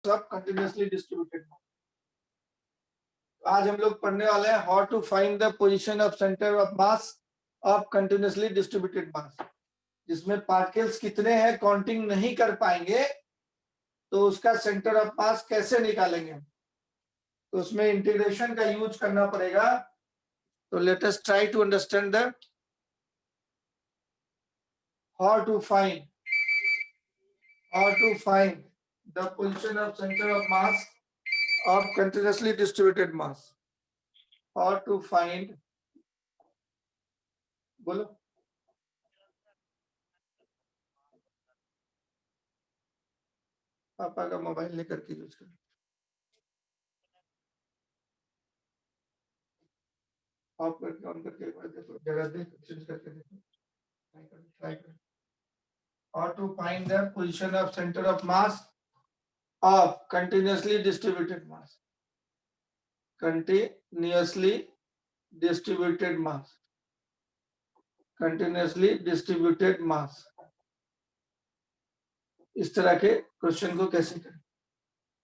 Of continuously distributed मास। आज हम लोग पढ़ने वाले हैं how to find the position of centre of mass of continuously distributed mass, जिसमें पार्टिकल्स कितने हैं काउंटिंग नहीं कर पाएंगे, तो उसका सेंटर ऑफ मास कैसे निकालेंगे, तो उसमें इंटीग्रेशन का यूज करना पड़ेगा। तो let us try to understand the how to find the position of center of mass of continuously distributed mass. How to find, बोलो, पापा का मोबाइल लेकर के यूज करो, ऑफ करके ऑन करके एक बार देखो, जगह देख चेंज करके देखो, ट्राई करो। How to find the position of center of mass of continuously distributed mass. Continuously distributed mass. Continuously distributed mass. इस तरह के क्वेश्चन को कैसे करें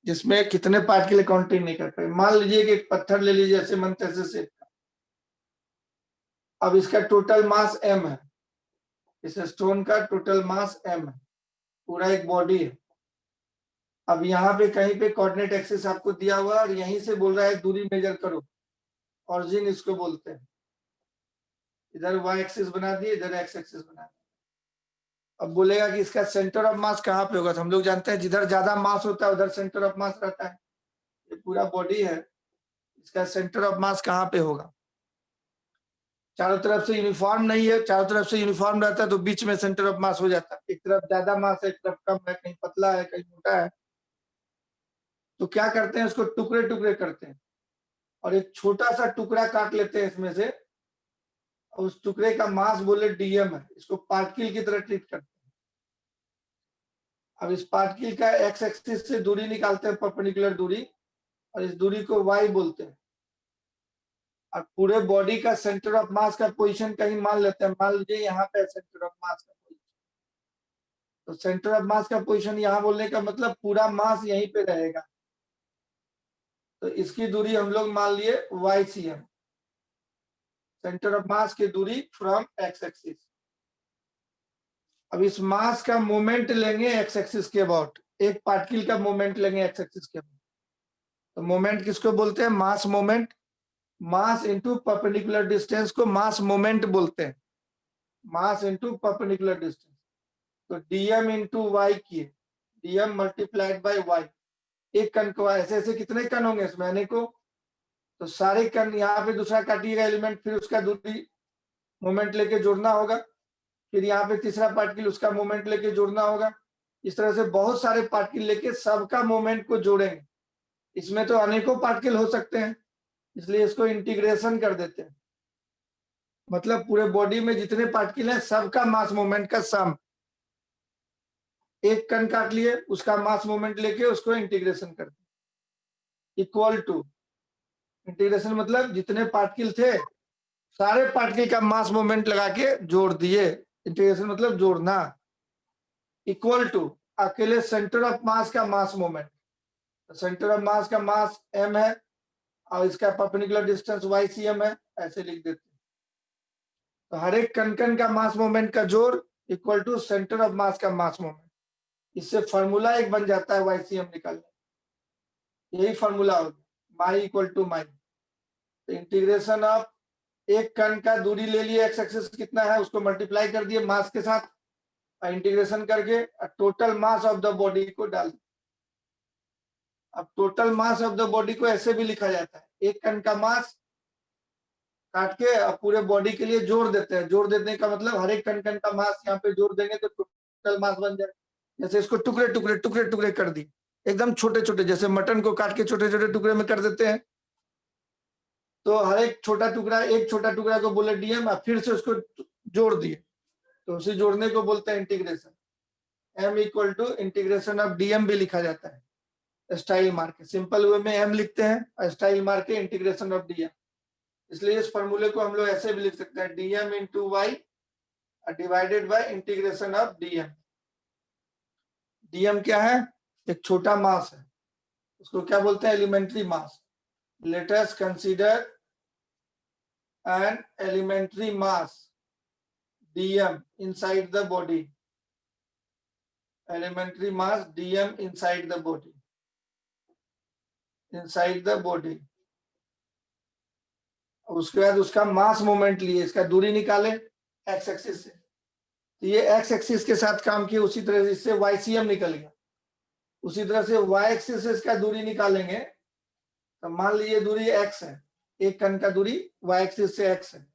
जिसमें कितने पार्ट के लिए काउंटिंग नहीं कर पाए। मान लीजिए कि एक पत्थर ले लीजिए ऐसे मन तैसे से, अब इसका टोटल मास m है, इस स्टोन का टोटल मास m है, पूरा एक बॉडी है। अब यहाँ पे कहीं पे कोऑर्डिनेट एक्सिस आपको दिया हुआ और यहीं से बोल रहा है दूरी मेजर करो, ऑरिजिन इसको बोलते हैं। इधर y एक्सिस बना दिए, इधर x एक्सिस बना दिए। अब बोलेगा कि इसका सेंटर ऑफ मास कहाँ पे होगा, तो हम लोग जानते हैं जिधर ज्यादा मास होता है उधर सेंटर ऑफ मास रहता है। ये पूरा बॉडी है, इसका सेंटर ऑफ मास कहाँ पे होगा। चारों तरफ से यूनिफॉर्म नहीं है, चारों तरफ से यूनिफॉर्म रहता है तो बीच में सेंटर ऑफ मास हो जाता है। एक तरफ ज्यादा मास है, एक तरफ कम है, कहीं पतला है कहीं मोटा है। तो क्या करते हैं, इसको टुकड़े टुकड़े करते हैं और एक छोटा सा टुकड़ा काट लेते हैं इसमें से, और उस टुकड़े का मास बोले डीएम है, इसको पार्टिकल की तरह ट्रीट करते हैं। अब इस पार्टिकल का एक्स एक्सिस से दूरी निकालते हैं, परपेंडिकुलर दूरी, और इस दूरी को वाई बोलते हैं। और पूरे बॉडी का सेंटर ऑफ मास का पोजीशन कहीं मान लेते हैं, मान लीजिए यहाँ पे सेंटर ऑफ मास का पोजीशन, तो सेंटर ऑफ मास का पोजीशन यहाँ बोलने का मतलब पूरा मास यहीं पे रहेगा। तो इसकी दूरी हम लोग मान लिए YCM, सेंटर ऑफ मास की दूरी फ्रॉम एक्स एक्सिस। अब इस मास का मोमेंट लेंगे एक्स एक्सिस के अबाउट, एक पार्टिकल का मोमेंट लेंगे एक्स एक्सिस के अबाउट। तो मोमेंट किसको बोलते हैं, मास moment. Mass into perpendicular distance को मास मोमेंट बोलते हैं, मास इनटू परपेंडिकुलर डिस्टेंस। तो dm इंटू वाई किए, dm मल्टीप्लाइड बाय y। एक कण को ऐसे ऐसे कितने कण होंगे इसमें, अनेकों, तो सारे कण यहाँ पे दूसरा काटिएगा एलिमेंट, फिर उसका दूरी मोमेंट लेके जोड़ना होगा, फिर यहाँ पे तीसरा पार्टिकल उसका मोमेंट लेके जोड़ना होगा। इस तरह से बहुत सारे पार्टिकल लेके सबका मोमेंट को जोड़ेंगे। इसमें तो अनेकों पार्टिकल हो सकते हैं, इसलिए इसको इंटीग्रेशन कर देते हैं। मतलब पूरे बॉडी में जितने पार्टिकल हैं सबका मास मोमेंट का सम, एक कण काट लिए उसका मास मोमेंट लेके उसको इंटीग्रेशन कर दिया, इक्वल टू, इंटीग्रेशन मतलब जितने पार्टिकल थे सारे पार्टिकल का मास मोमेंट लगा के जोड़ दिए, इंटीग्रेशन मतलब जोड़ना, इक्वल टू अकेले सेंटर ऑफ मास का mass moment. Centre of mass का मास m है और इसका परपेंडिकुलर डिस्टेंस YCM है, ऐसे लिख देते हैं। तो हर एक कण कण का मास मोमेंट का जोड़ equal to centre of mass का मास मोमेंट। इससे फॉर्मूला एक बन जाता है YCM निकालने, यही फॉर्मूला होगा, माई इक्वल टू माई। तो इंटीग्रेशन ऑफ एक कण का दूरी ले लिए, एक्स एक्सिस कितना है उसको मल्टीप्लाई कर दिए मास के साथ, और इंटीग्रेशन करके total mass of the body को डाल दिया। अब total mass of the body को ऐसे भी लिखा जाता है, एक कण का मास काट के अब पूरे बॉडी के लिए जोड़ देते हैं। जोड़ देने का मतलब हर एक कण कण का मास यहाँ पे जोड़ देंगे तो टोटल मास बन जाए। जैसे इसको टुकड़े टुकड़े टुकड़े टुकड़े कर दिए, एकदम छोटे छोटे, जैसे मटन को काट के छोटे छोटे टुकड़े में कर देते हैं। तो हर एक छोटा टुकड़ा को बोले डीएम, फिर से उसको जोड़ दिए तो उसे जोड़ने को बोलते हैं integration. m equal to integration of dm भी लिखा जाता है, स्टाइल मार के, सिंपल वे में m लिखते हैं, स्टाइल मार के इंटीग्रेशन ऑफ डीएम। इसलिए इस फॉर्मूले को हम लोग ऐसे भी लिख सकते हैं, dm into y divided by integration of dm. Dm क्या है, एक छोटा मास है, उसको क्या बोलते हैं? Elementary mass. Let us consider an elementary mass dm inside the body. Elementary mass dm inside the body. Inside the body. उसके बाद उसका मास मोमेंट लिए, इसका दूरी निकाले एक्स एक्सिस से। तो ये एक्स एक्सिस के साथ काम किए, उसी तरह से इससे YCM निकल गया। उसी तरह से y एक्सिस से इसका दूरी निकालेंगे, तो मान लीजिए दूरी x है, एक कण का दूरी y एक्सिस से x है।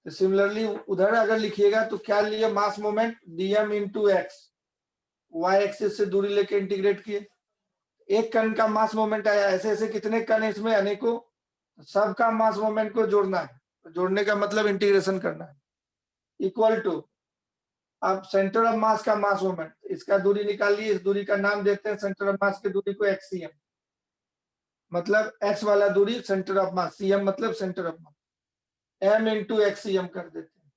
तो सिमिलरली उधर अगर लिखिएगा तो क्या लिए? मास moment dm into x, y axis से दूरी लेके इंटीग्रेट किए, एक कण का मास मोमेंट आया। ऐसे ऐसे कितने कण इसमें? अनेकों। सबका मास मोमेंट को जोड़ना है, जोड़ने का मतलब इंटीग्रेशन करना है। इक्वल टू, अब सेंटर ऑफ मास का मास मोमेंट, इसका दूरी निकाल लिए, इस दूरी का नाम देते हैं सेंटर ऑफ मास की दूरी को XCM, मतलब x वाला दूरी सेंटर ऑफ मास, CM मतलब centre of mass, m into XCM कर देते हैं।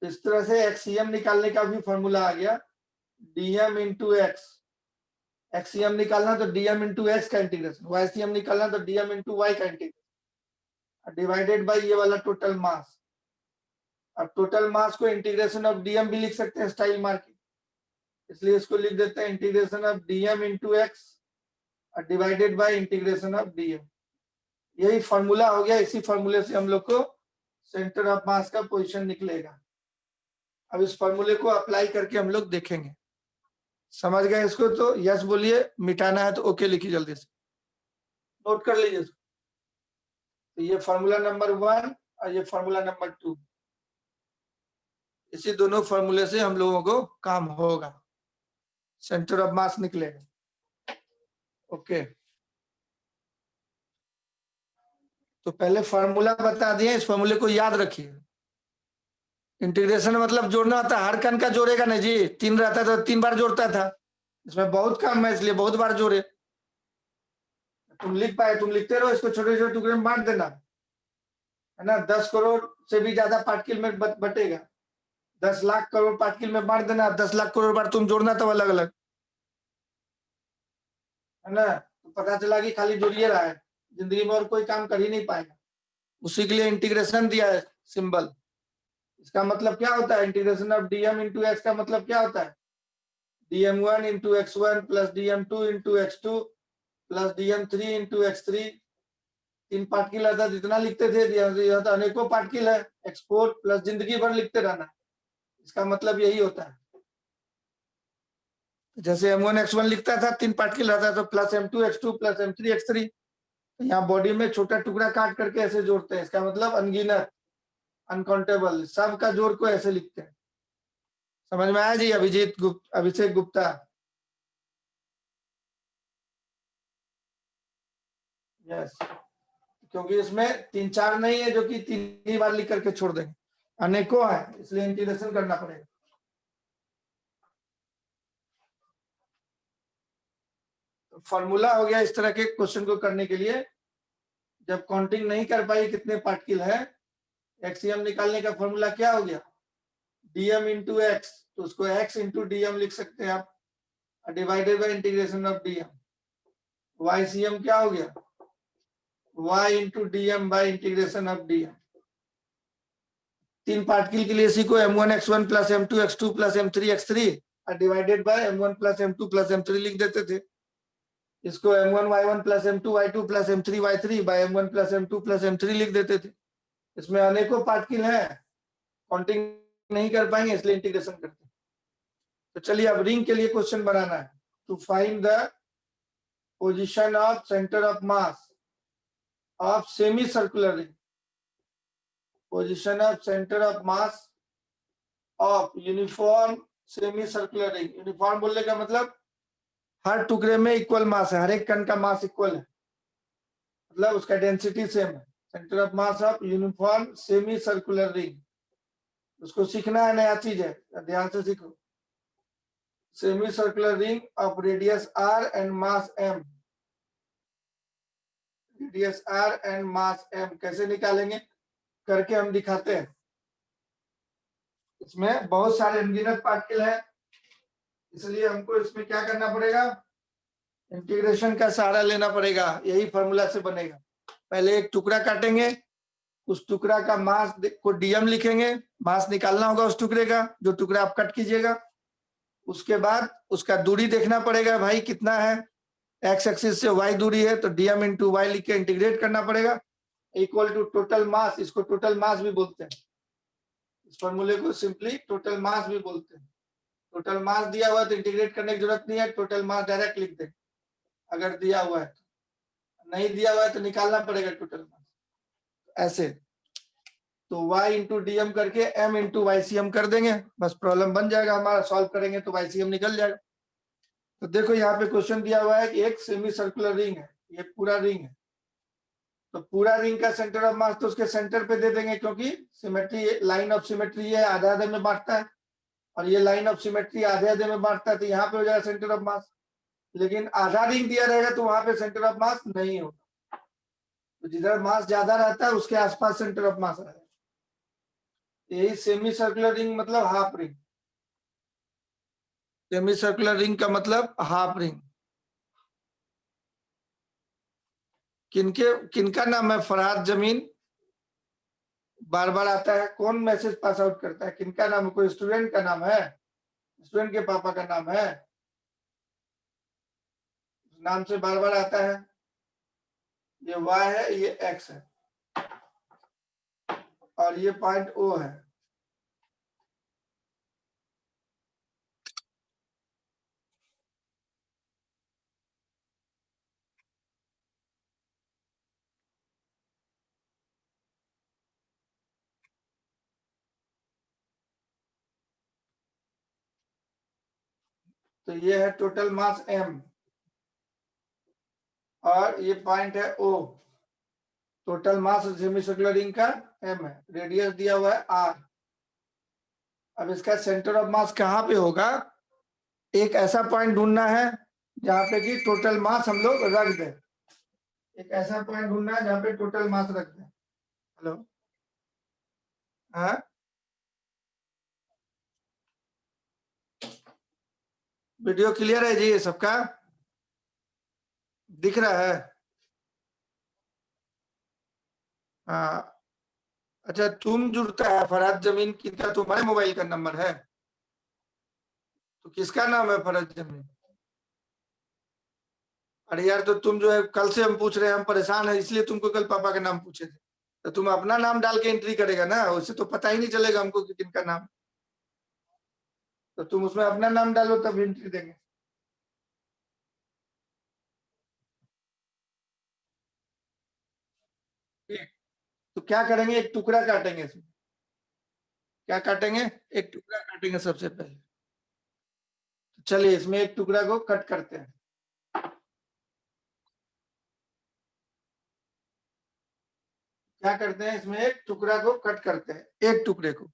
इस तरह से XCM निकालने का भी फॉर्मूला आ गया, dm इंटू एक्स। XCM निकालना तो dm इंटू एक्स का इंटीग्रेशन, YCM निकालना तो dm इंटू वाई का इंटीग्रेशन, डिवाइडेड बाई ये वाला टोटल मास। अब टोटल मास को इंटीग्रेशन ऑफ dm भी लिख सकते हैं स्टाइल मार्किंग, इसलिए इसको लिख देते हैं integration of dm into x divided by integration of dm। यही फॉर्मूला हो गया। इसी फॉर्मूले से हम लोग को सेंटर ऑफ मास का पोजीशन निकलेगा। अब इस फॉर्मूले को अप्लाई करके हम लोग देखेंगे। समझ गए इसको? तो यस बोलिए, मिटाना है तो ओके लिखिए जल्दी से, नोट कर लीजिए। तो ये फॉर्मूला नंबर 1 और ये फॉर्मूला नंबर 2, इसी दोनों फॉर्मूले से हम लोगों को काम होगा, सेंटर ऑफ मास निकलेगा। ओके, तो पहले फॉर्मूला बता दिए, इस फॉर्मूले को याद रखिए। इंटीग्रेशन मतलब जोड़ना होता है, हर कण का जोड़ेगा नहीं जी, 3 रहता था तो 3 बार जोड़ता था, इसमें बहुत कम है इसलिए बहुत बार जोड़े। तुम लिख पाए, तुम लिखते रहो, इसको छोटे छोटे टुकड़े में बांट देना, है ना। 10 करोड़ से भी ज्यादा पार्टिकल में बटेगा, 10 लाख करोड़ पार्टिकल में बांट देना, 10 लाख करोड़ बार तुम जोड़ना तो अलग अलग, है ना। तो पता चला कि खाली जोड़िए रहा है, जिंदगी में और कोई काम कर ही नहीं पाएगा। उसी के लिए इंटीग्रेशन दिया है सिंबल। इसका मतलब क्या होता है? Integration of dm into x का मतलब क्या होता है? dm1 into x1 plus dm2 into x2 plus dm3 into x3। 3 particle आता है, जितना लिखते थे यहाँ तो अनेकों पार्टिकल है, एक्सपोर्ट प्लस जिंदगी भर लिखते रहना, इसका मतलब यही होता है। जैसे m1 x1 लिखता था, 3 पार्टिकल रहता है, तो plus m2 x2 plus m3 x3। यहाँ बॉडी में छोटा टुकड़ा काट करके ऐसे जोड़ते हैं, इसका मतलब अनगिनत, अनकाउंटेबल, सब का जोड़ को ऐसे लिखते हैं। समझ में आया जी? अभिषेक गुप्ता? यस, क्योंकि इसमें 3-4 नहीं है जो कि 3 ही बार लिख करके छोड़ देंगे, अनेकों है, इसलिए इंटीग्रेशन करना पड़ेगा। तो फॉर्मूला हो गया इस तरह के क्वेश्चन को करने के लिए। जब काउंटिंग नहीं कर पाई कितने पार्टिकल है, एक्सीएम निकालने का फॉर्मूला क्या हो गया? dm इंटू एक्स, तो उसको x इंटू dm लिख सकते हैं आप, divided by integration of dm। YCM क्या हो गया? y into dm by integration of dm। 3 particle के लिए इसी को m1 x1 plus m2 x2 plus m3 x3 divided by m1 plus m2 plus m3 लिख देते थे। इसको m1 y1 plus m2 y2 plus m3 y3 by m1 plus m2 plus m3 लिख देते थे। इसमें अनेकों पार्टिकल हैं, काउंटिंग नहीं कर पाएंगे, इसलिए इंटीग्रेशन करते हैं। तो चलिए अब रिंग के लिए क्वेश्चन बनाना है। To find the position of centre of mass of semi circular ring, position of centre of mass of uniform semi circular ring. Uniform बोलने का मतलब हर टुकड़े में इक्वल मास है, हर एक कण का मास इक्वल है, मतलब उसका डेंसिटी सेम है। Centre of mass of uniform semi circular ring, उसको सीखना है, नया चीज है, ध्यान से सीखो। Semi circular ring of radius r and mass m, radius r and mass m कैसे निकालेंगे करके हम दिखाते हैं। इसमें बहुत सारे अनगिनत पार्टिकल हैं, इसलिए हमको इसमें क्या करना पड़ेगा? इंटीग्रेशन का सहारा लेना पड़ेगा, यही फॉर्मूला से बनेगा। पहले एक टुकड़ा काटेंगे, उस टुकड़ा का मास को डीएम लिखेंगे, मास निकालना होगा उस टुकड़े का, जो टुकड़ा आप कट कीजिएगा। उसके बाद उसका दूरी देखना पड़ेगा भाई कितना है, एक्स एक्सिस से वाई दूरी है तो डीएम इंटू वाई लिख के इंटीग्रेट करना पड़ेगा, इक्वल टू टोटल मास। इसको टोटल मास भी बोलते हैं, इस फॉर्मूले को सिंपली टोटल मास भी बोलते हैं। टोटल मास दिया हुआ है तो इंटीग्रेट करने की जरूरत नहीं है, टोटल मास डायरेक्ट लिख दें अगर दिया हुआ है तो, नहीं दिया हुआ है तो निकालना पड़ेगा टोटल मास ऐसे। तो y इंटू डीएम करके m इंटू वाईसीएम कर देंगे, बस प्रॉब्लम बन जाएगा हमारा। सॉल्व करेंगे तो वाईसीएम निकल जाएगा। तो देखो यहाँ पे क्वेश्चन दिया हुआ है कि एक सेमी सर्कुलर रिंग है, ये पूरा रिंग है, तो पूरा रिंग का सेंटर ऑफ मास तो उसके सेंटर पे दे देंगे, क्योंकि सिमेट्री, लाइन ऑफ सिमेट्री है, आधे आधे में बांटता है, और ये लाइन ऑफ सिमेट्री आधे आधे में बांटता है, तो यहाँ पे हो जाएगा सेंटर ऑफ मास। लेकिन आधा रिंग दिया रहेगा तो वहां पे सेंटर ऑफ मास नहीं होगा, तो जिधर मास ज्यादा रहता है उसके आसपास सेंटर ऑफ मास रहेगा। यही सेमी सर्कुलर रिंग मतलब half ring. Semi circular ring का मतलब हाफ रिंग। किनका नाम है फरहाद जमीन? बार बार आता है, कौन मैसेज पास आउट करता है? किनका नाम है? कोई स्टूडेंट का नाम है? स्टूडेंट के पापा का नाम है? नाम से बार बार आता है। ये y है, ये x है, और ये पॉइंट O है। तो ये है टोटल मास m, और ये पॉइंट है O। Total mass semi circular ring का m है, रेडियस दिया हुआ है r। अब इसका सेंटर ऑफ मास कहाँ पे होगा? एक ऐसा पॉइंट ढूंढना है जहां पे कि टोटल मास हम लोग रख दें। एक ऐसा पॉइंट ढूंढना है जहां पे टोटल मास रख दें। हेलो, हाँ, वीडियो क्लियर है जी सबका? दिख रहा है? हाँ। अच्छा, तुम जुड़ता है फरहाद जमीन की का तुम्हारे मोबाइल का नंबर है? तो किसका नाम है फरहाद जमीन? अरे यार, तो तुम जो है कल से हम पूछ रहे हैं, हम परेशान है इसलिए तुमको कल पापा का नाम पूछे थे। तो तुम अपना नाम डाल के एंट्री करेगा ना, उससे तो पता ही नहीं चलेगा हमको कि किनका नाम। तो तुम उसमें अपना नाम डालो तब एंट्री देंगे। ठीक। तो क्या करेंगे, एक टुकड़ा काटेंगे इसमें। क्या काटेंगे? एक टुकड़ा काटेंगे सबसे पहले। चलिए इसमें एक टुकड़ा को कट करते हैं। क्या करते हैं, इसमें एक टुकड़ा को कट करते हैं, एक टुकड़े को।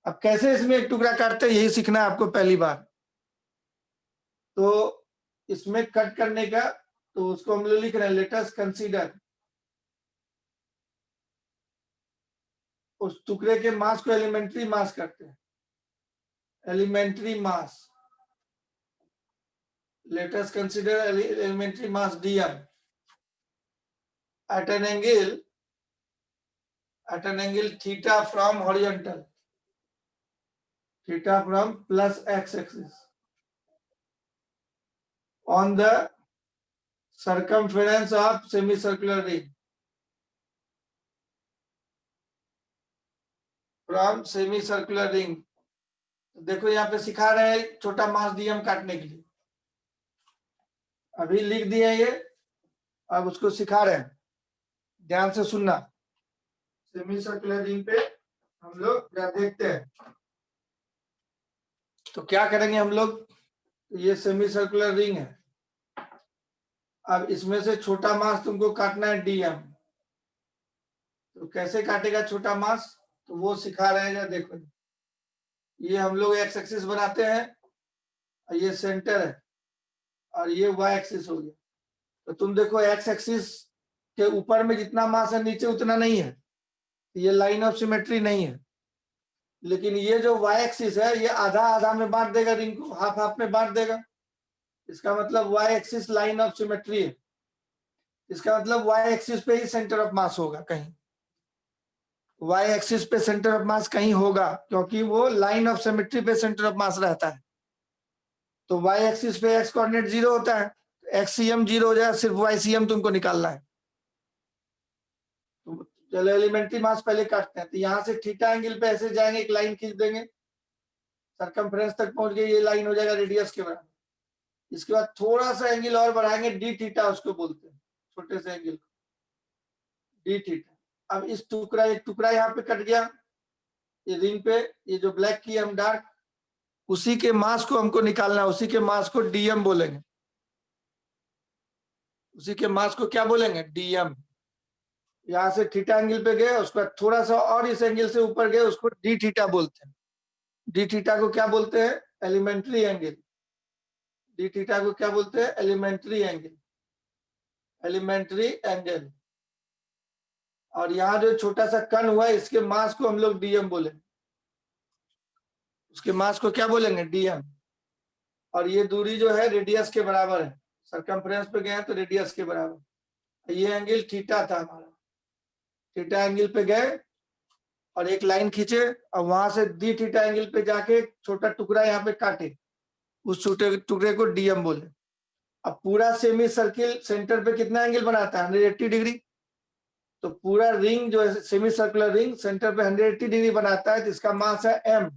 अब कैसे इसमें एक टुकड़ा काटते हैं यही सीखना है आपको पहली बार। तो इसमें कट करने का, तो उसको हम लोग लिख रहे हैं, लेट अस कंसीडर, उस टुकड़े के मास को एलिमेंट्री मास करते हैं, elementary mass. Let us consider elementary mass dm at an angle theta from horizontal, theta from plus x axis on the circumference of semicircular ring, from semicircular ring। देखो यहाँ पे सिखा रहे हैं छोटा मास dm काटने के लिए, अभी लिख दिए ये, अब उसको सिखा रहे हैं, ध्यान से सुनना। सेमी सर्कुलर रिंग पे हम लोग देखते हैं। तो क्या करेंगे हम लोग, ये सेमी सर्कुलर रिंग है, अब इसमें से छोटा मास तुमको काटना है dm। तो कैसे काटेगा छोटा मास, तो वो सिखा रहे हैं। देखो ये हम लोग एक्स एक्सिस बनाते हैं, ये सेंटर है, और ये वाई एक्सिस हो गया। तो तुम देखो एक्स एक्सिस के ऊपर में जितना मास है नीचे उतना नहीं है, ये लाइन ऑफ सिमेट्री नहीं है। लेकिन ये जो वाई एक्सिस है ये आधा आधा में बांट देगा रिंग को, हाफ हाफ में बांट देगा। इसका मतलब y axis line of symmetry है, इसका मतलब y एक्सिस पे ही सेंटर ऑफ मास होगा कहीं, y एक्सिस पे सेंटर ऑफ मास कहीं होगा क्योंकि वो लाइन ऑफ सिमेट्री पे सेंटर ऑफ मास रहता है। तो y एक्सिस पे x कोऑर्डिनेट 0 होता है, xcm 0 हो जाए, सिर्फ ycm तुमको निकालना है। तो चलो एलिमेंट्री मास पहले काटते हैं। तो यहाँ से थीटा एंगल पे ऐसे जाएंगे, एक लाइन खींच देंगे, सरकमफ्रेंस तक पहुंच गए, ये लाइन हो जाएगा रेडियस के बराबर। इसके बाद थोड़ा सा एंगल और बढ़ाएंगे, डी थीटा उसको बोलते हैं, छोटे से एंगल को डी थीटा। अब इस टुकड़ा, एक टुकड़ा यहाँ पे कट गया, ये रिंग पे, ये जो ब्लैक की हम डार्क, उसी के मास को हमको निकालना है, उसी के मास को डीएम बोलेंगे, उसी के मास को क्या बोलेंगे, डीएम। यहाँ से थीटा एंगल पे गए, उसके बाद थोड़ा सा और इस एंगल से ऊपर गए, उसको डी थीटा बोलते हैं। डी थीटा को क्या बोलते हैं, एलिमेंट्री एंगल। डी थीटा को क्या बोलते हैं, एलिमेंट्री एंगल, एलिमेंट्री एंगल। और यहाँ जो छोटा सा कण हुआ है, इसके मास को हम लोग डीएम बोलेंगे, उसके मास को क्या बोलेंगे, डीएम। और ये दूरी जो है रेडियस के बराबर है, सरकमफ्रेंस पे गए तो रेडियस के बराबर। ये एंगल थीटा था हमारा, थीटा एंगल पे गए और एक लाइन खींचे और वहां से डी थीटा एंगल पे जाके छोटा टुकड़ा यहाँ पे काटे, उस छोटे टुकड़े को डीएम बोले। अब पूरा सेमी सर्किल सेंटर पे कितना एंगल बनाता है, 180 डिग्री। तो पूरा रिंग जो है सेमी सर्कुलर रिंग सेंटर पे 180 डिग्री बनाता है, जिसका मास है m।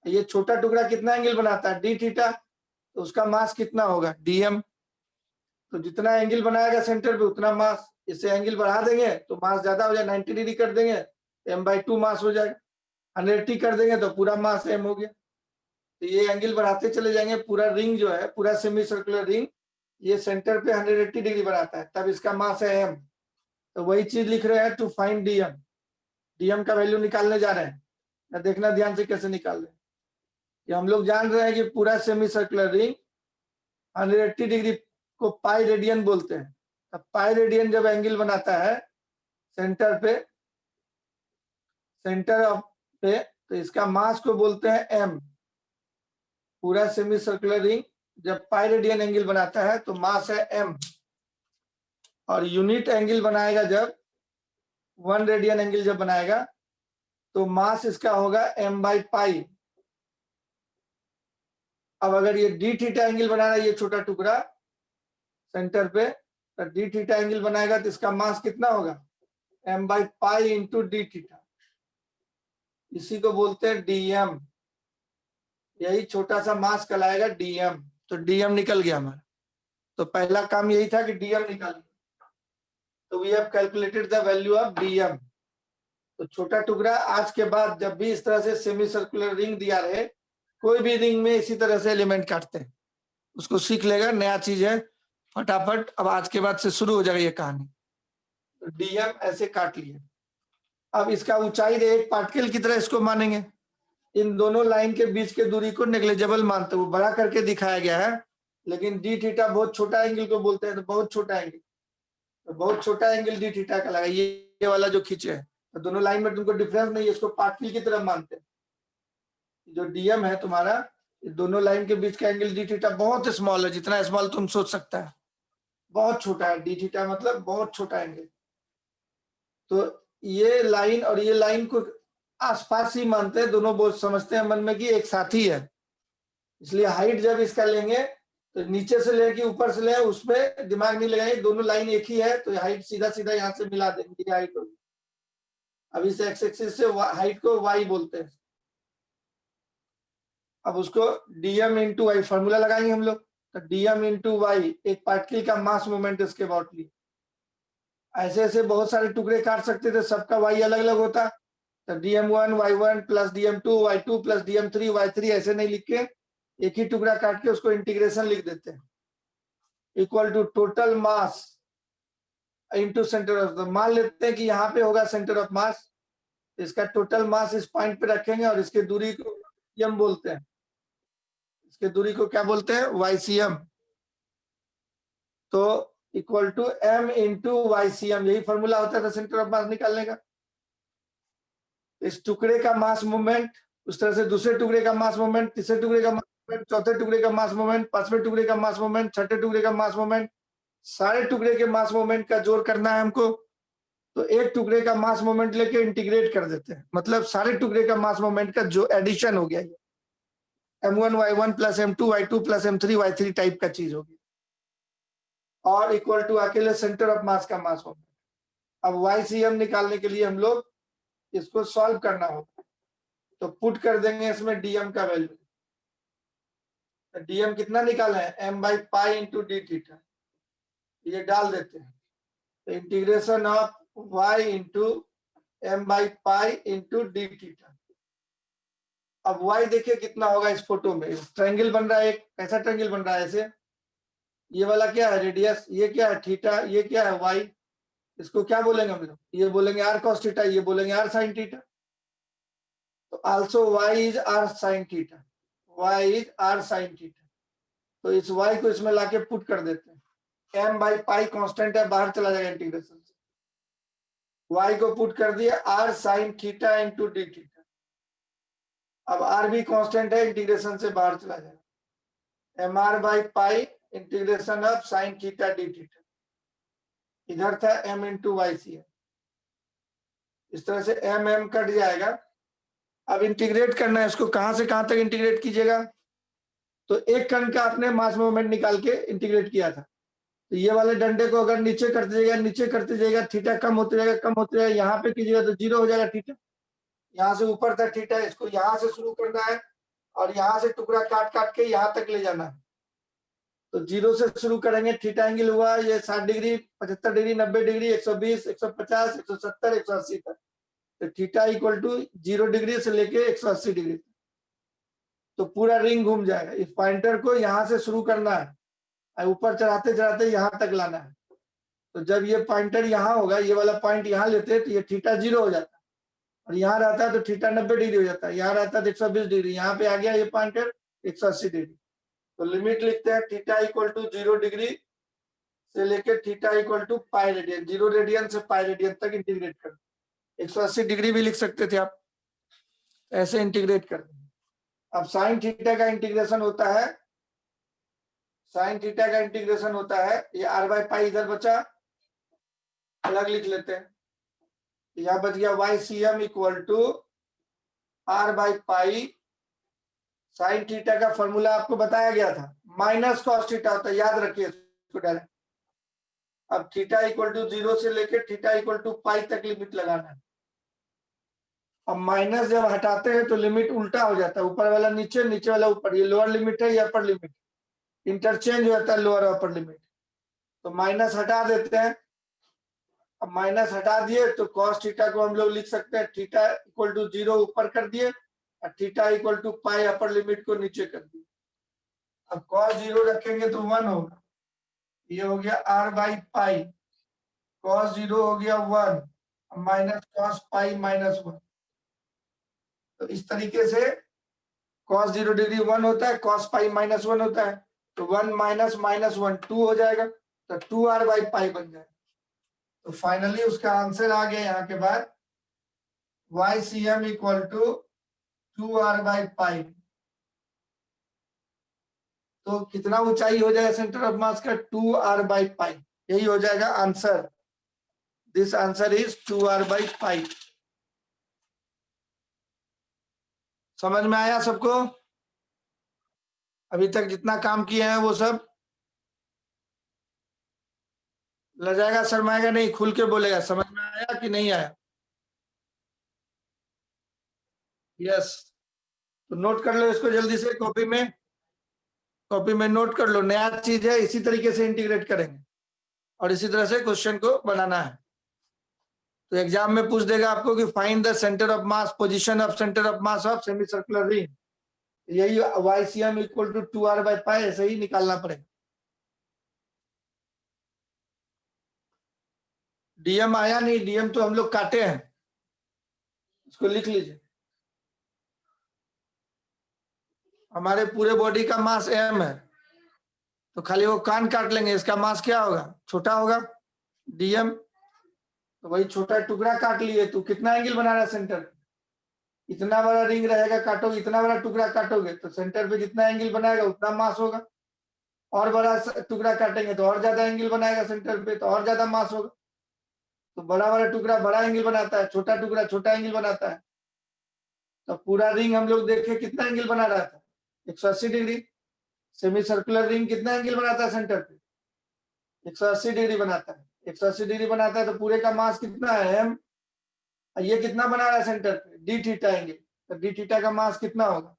ये छोटा टुकड़ा कितना एंगल बनाता है, डी थीटा, तो उसका मास कितना होगा, डीएम। तो जितना एंगल बनाएगा सेंटर पे उतना मास, इससे एंगल बढ़ा देंगे तो मास ज्यादा हो जाए, 90 डिग्री कर देंगे m/2 मास हो जाएगा, 180 कर देंगे तो पूरा मास m हो गया। तो ये एंगल बढ़ाते चले जाएंगे, पूरा रिंग जो है, पूरा सेमी सर्कुलर रिंग, ये सेंटर पे 180 डिग्री बनाता है, तब इसका मास है m। तो वही चीज लिख रहे हैं, टू फाइंड डीएम। डीएम का वैल्यू निकालने जा रहे हैं, देखना ध्यान से कैसे निकाल रहे हैं। कि हम लोग जान रहे हैं कि पूरा सेमी सर्कुलर रिंग 180 डिग्री को पाई रेडियन बोलते हैं। अब पाई रेडियन जब एंगल बनाता है सेंटर पे, सेंटर ऑफ पे, तो इसका मास को बोलते हैं m। पूरा सेमी सर्कुलर रिंग जब पाई रेडियन एंगल बनाता है तो मास है m। और यूनिट एंगल बनाएगा जब 1 रेडियन एंगल जब बनाएगा तो मास इसका होगा m/पाई। अब अगर ये डी थीटा एंगल बना रहा है, ये छोटा टुकड़ा सेंटर पे, तो डी थीटा एंगल बनाएगा तो इसका मास कितना होगा, m/पाई इंटू डी थीटा, इसी को बोलते हैं डीएम। यही छोटा सा मास कहलाएगा डीएम। तो डीएम निकल गया हमारा। तो पहला काम यही था कि डीएम निकालिए। तो we have calculated the value of dm. तो छोटा टुकड़ा आज के बाद जब भी इस तरह से सेमी सर्कुलर रिंग दिया रहे, कोई भी रिंग में इसी तरह से एलिमेंट काटते हैं, उसको सीख लेगा, नया चीज है, फटाफट अब आज के बाद से शुरू हो जाएगा ये कहानी। तो डीएम ऐसे काट लिए। अब इसका ऊंचाई एक पार्टिकल की तरह इसको मानेंगे, इन दोनों लाइन के बीच के दूरी को नेग्लिजिबल मानते हुए बड़ा करके दिखाया गया है। लेकिन डी थीटा बहुत छोटा एंगल को बोलते हैं, तो बहुत छोटा एंगल, तो बहुत छोटा एंगल डी थीटा का लगा, ये वाला जो खींचे है। तो दोनों लाइन में तुमको डिफरेंस नहीं है, इसको पार्टिकल की तरह मानते हैं। जो डीएम है तुम्हारा, दोनों लाइन के बीच का एंगल डी थीटा बहुत स्मॉल है, जितना स्मॉल तुम सोच सकता है, बहुत छोटा है। डी थीटा मतलब बहुत छोटा एंगल। तो ये लाइन और ये लाइन को आसपास ही मानते हैं, दोनों बहुत समझते हैं मन में कि एक साथी है। इसलिए हाइट जब इसका लेंगे तो नीचे से लेके ऊपर से ले, उसमें दिमाग नहीं लगाएंगे, दोनों लाइन एक ही है, तो हाइट सीधा सीधा यहाँ से मिला देंगे, ये हाइट होगी। अब इस एक्स एक्सिस से हाइट को वाई बोलते हैं। अब उसको डीएम इंटू वाई फॉर्मूला लगाएंगे हम लोग। तो डीएम इंटू वाई एक पार्टिकल का मास मोमेंट इसके अबाउट ली। ऐसे ऐसे बहुत सारे टुकड़े काट सकते थे, सबका वाई अलग अलग होता। तो DM1 Y1 plus DM2 Y2 plus DM3 Y3 ऐसे नहीं लिख के एक ही टुकड़ा काट के उसको इंटीग्रेशन लिख देते हैं, equal to total mass into centre of the. मान लेते हैं कि यहाँ पे होगा सेंटर ऑफ मास, इसका टोटल मास इस पॉइंट पे रखेंगे और इसके दूरी को YCM बोलते हैं। इसके दूरी को क्या बोलते हैं, YCM। तो equal to M into YCM, यही फॉर्मूला होता था सेंटर ऑफ मास निकालने का। इस टुकड़े का मास मूवमेंट, उस तरह से दूसरे टुकड़े का मास मूवमेंट, तीसरे टुकड़े का मास मोमेंट, चौथे टुकड़े का मास मोमेंट, पांचवें टुकड़े का मास मोमेंट, छठे टुकड़े का मास मोमेंट, सारे टुकड़े के मास मोमेंट का जोड़ करना है हमको। तो एक टुकड़े का मास मोमेंट लेके इंटीग्रेट कर देते हैं, मतलब सारे टुकड़े का मास मोमेंट का जो एडिशन हो गया ये m1 y1 plus m2 y2 plus m3 y3 type का चीज होगी, और इक्वल टू अकेले सेंटर ऑफ मास का मास मोमेंट। अब YCM निकालने के लिए हम लोग इसको सॉल्व करना होगा, तो पुट कर देंगे इसमें DM का वैल्यू। DM कितना निकाला है, m/π इंटू डी थीटा, ये डाल देते हैं। तो integration of y into m/π into d theta. अब y देखिए कितना होगा इस फोटो में, ट्रायंगल बन रहा है एक, कैसा ट्रायंगल बन रहा है ऐसे, ये वाला क्या है रेडियस, ये क्या है थीटा, ये क्या है y, इसको क्या बोलेंगे हम लोग, ये बोलेंगे r cos थीटा, ये बोलेंगे r sin थीटा। तो also y is r sin theta, y is r sin theta. तो इस y को इसमें लाके पुट कर देते हैं, m/π कांस्टेंट है, बाहर चला जाएगा इंटीग्रेशन से, y को पुट कर दिया r sin theta into d theta. अब r भी कांस्टेंट है, इंटीग्रेशन से बाहर चला जाएगा, mr/π integration of sin theta D theta, इधर था m इंटू YCM, इस तरह से m कट जाएगा। अब इंटीग्रेट करना है इसको, कहां से कहां तक इंटीग्रेट कीजिएगा, तो एक कण का आपने मास मूवमेंट निकाल के इंटीग्रेट किया था, तो ये वाले डंडे को अगर नीचे करते जाएगा, नीचे करते जाएगा, थीटा कम होते जाएगा, कम होते जाएगा, यहाँ पे कीजिएगा तो जीरो हो जाएगा थीटा। यहाँ से ऊपर तक थीटा, इसको यहाँ से शुरू करना है और यहाँ से टुकड़ा काट काट के यहाँ तक ले जाना है। तो जीरो से शुरू करेंगे, थीटा एंगल हुआ ये 60 डिग्री, 75 डिग्री, 90 डिग्री, 120, 150, 170, 180 तक। तो थीटा इक्वल टू 0 डिग्री से लेके 180 डिग्री, तो पूरा रिंग घूम जाएगा। इस पॉइंटर को यहाँ से शुरू करना है, ऊपर चढ़ाते चढ़ाते यहाँ तक लाना है। तो जब ये पॉइंटर यहाँ होगा, ये वाला पॉइंट यहाँ लेते हैं तो ये थीटा 0 हो जाता है, और यहाँ रहता है तो थीटा 90 डिग्री हो जाता है, यहाँ रहता है तो 120 डिग्री, यहाँ पे आ गया ये पॉइंटर 180 डिग्री। तो लिमिट लिखते हैं थीटा इक्वल टू 0 डिग्री से लेके theta equal to pi radian, 0 radian से पाई रेडियन तक इंटीग्रेट कर, 180 डिग्री भी लिख सकते थे आप, ऐसे इंटीग्रेट कर देंगे। अब साइन थीटा का इंटीग्रेशन होता है, साइन थीटा का इंटीग्रेशन होता है, ये r/π इधर बचा, अलग लिख लेते हैं, यहाँ बच गया YCM equal to r/π। Sine theta का फॉर्मूला आपको बताया गया था, माइनस कॉस थीटा होता है, याद रखिए इसको डायरेक्ट। अब थीटा इक्वल टू 0 से लेके थीटा इक्वल टू पाई तक लिमिट लगाना है। अब माइनस जब हटाते हैं तो लिमिट उल्टा हो जाता है, ऊपर वाला नीचे, नीचे वाला ऊपर, ये लोअर लिमिट है, ये अपर लिमिट, इंटरचेंज हो जाता है लोअर और अपर लिमिट। तो माइनस हटा देते हैं, अब माइनस हटा दिए तो कॉस थीटा को हम लोग लिख सकते हैं थीटा इक्वल टू 0 ऊपर कर दिए और theta equal to pi upper limit को नीचे कर दिए। अब कॉस 0 रखेंगे तो 1 होगा, ये हो गया r/π, कॉस 0 हो गया 1 माइनस कॉस पाई माइनस 1। तो इस तरीके से कॉस 0 डिग्री 1 होता है, कॉस पाई माइनस 1 होता है, तो 1 माइनस माइनस 1 2 हो जाएगा, तो 2r/π बन जाएगा। तो फाइनली उसका आंसर आ गया यहाँ के बाद YCM इक्वल टू 2r/π। तो कितना ऊंचाई हो जाएगा सेंटर ऑफ मास का, 2r/π, यही हो जाएगा answer. This answer is 2r/π। समझ में आया सबको? अभी तक जितना काम किए हैं वो सब लजाएगा, शर्माएगा नहीं, खुल के बोलेगा समझ में आया कि नहीं आया। यस, तो नोट कर लो इसको जल्दी से, कॉपी में नोट कर लो, नया चीज है, इसी तरीके से इंटीग्रेट करेंगे और इसी तरह से क्वेश्चन को बनाना है। तो एग्जाम में पूछ देगा आपको कि find the centre of mass, position of centre of mass of semi circular ring, यही YCM इक्वल टू 2r/π, ऐसे ही निकालना पड़ेगा। DM आया नहीं, DM तो हम लोग काटे हैं, इसको लिख लीजिए। हमारे पूरे बॉडी का मास m है, तो खाली वो कान काट लेंगे, इसका मास क्या होगा, छोटा होगा, DM। तो वही छोटा टुकड़ा काट लिए, तो कितना एंगल बना रहा है सेंटर, इतना बड़ा रिंग रहेगा, काटोगे इतना बड़ा टुकड़ा काटोगे तो सेंटर पे जितना एंगल बनाएगा उतना मास होगा, और बड़ा टुकड़ा काटेंगे तो और ज्यादा एंगल बनाएगा सेंटर पे तो और ज्यादा मास होगा। तो बड़ा बड़ा टुकड़ा बड़ा एंगल बनाता है, छोटा टुकड़ा छोटा एंगल बनाता है। तो पूरा रिंग हम लोग देखे कितना एंगल बना रहा था, 180 डिग्री। सेमी सर्कुलर रिंग कितना एंगल बनाता है सेंटर पे, 180 डिग्री बनाता है। 180 डिग्री बनाता है तो पूरे का मास कितना है, एम। ये कितना बना रहा है सेंटर पे, डी थीटा एंगल। तो डी थीटा का मास कितना होगा,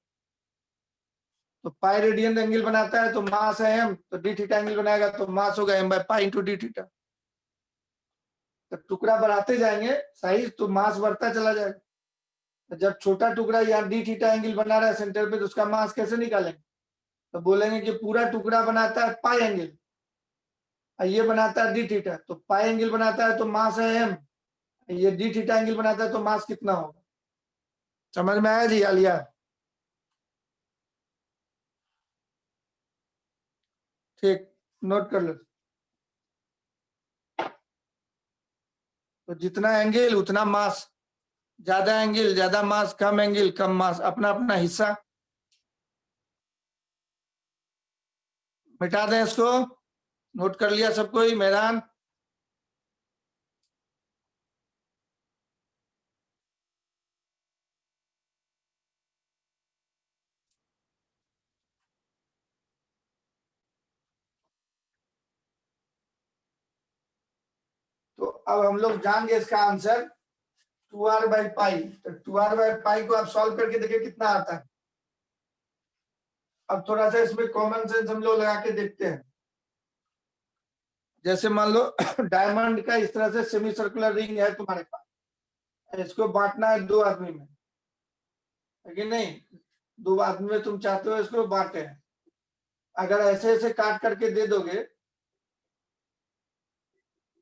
तो पाई रेडियन एंगल बनाता है तो मास है एम, तो डी थीटा एंगल बनाएगा तो मास होगा M by pi into d theta. तो टुकड़ा बढ़ाते जाएंगे साइज तो मास बढ़ता चला जाएगा। तो जब छोटा टुकड़ा यहाँ डी थीटा एंगल बना रहा है सेंटर पे तो उसका मास कैसे निकालेंगे, तो बोलेंगे कि पूरा टुकड़ा बनाता है पाई एंगल, ये बनाता है डी थीटा, तो पाई एंगल बनाता है तो मास है एम, ये डी थीटा एंगल बनाता है तो मास कितना होगा। समझ में आया जी आलिया? ठीक, नोट कर लो। तो जितना एंगल उतना मास, ज्यादा एंगल ज्यादा मास, कम एंगल कम मास, अपना अपना हिस्सा। मिटा दें इसको, नोट कर लिया सब कोई मैदान? तो अब हम लोग जानेंगे इसका आंसर 2r बाई पाई। तो 2r बाई पाई को आप सॉल्व करके देखिए कितना आता है। अब थोड़ा सा इसमें कॉमन सेंस हम लोग लगा के देखते हैं। जैसे मान लो डायमंड का इस तरह से सेमी सर्कुलर रिंग है तुम्हारे पास, इसको बांटना है दो आदमी में, है कि नहीं? दो आदमी में तुम चाहते हो इसको बांटे। अगर ऐसे ऐसे काट करके दे दोगे,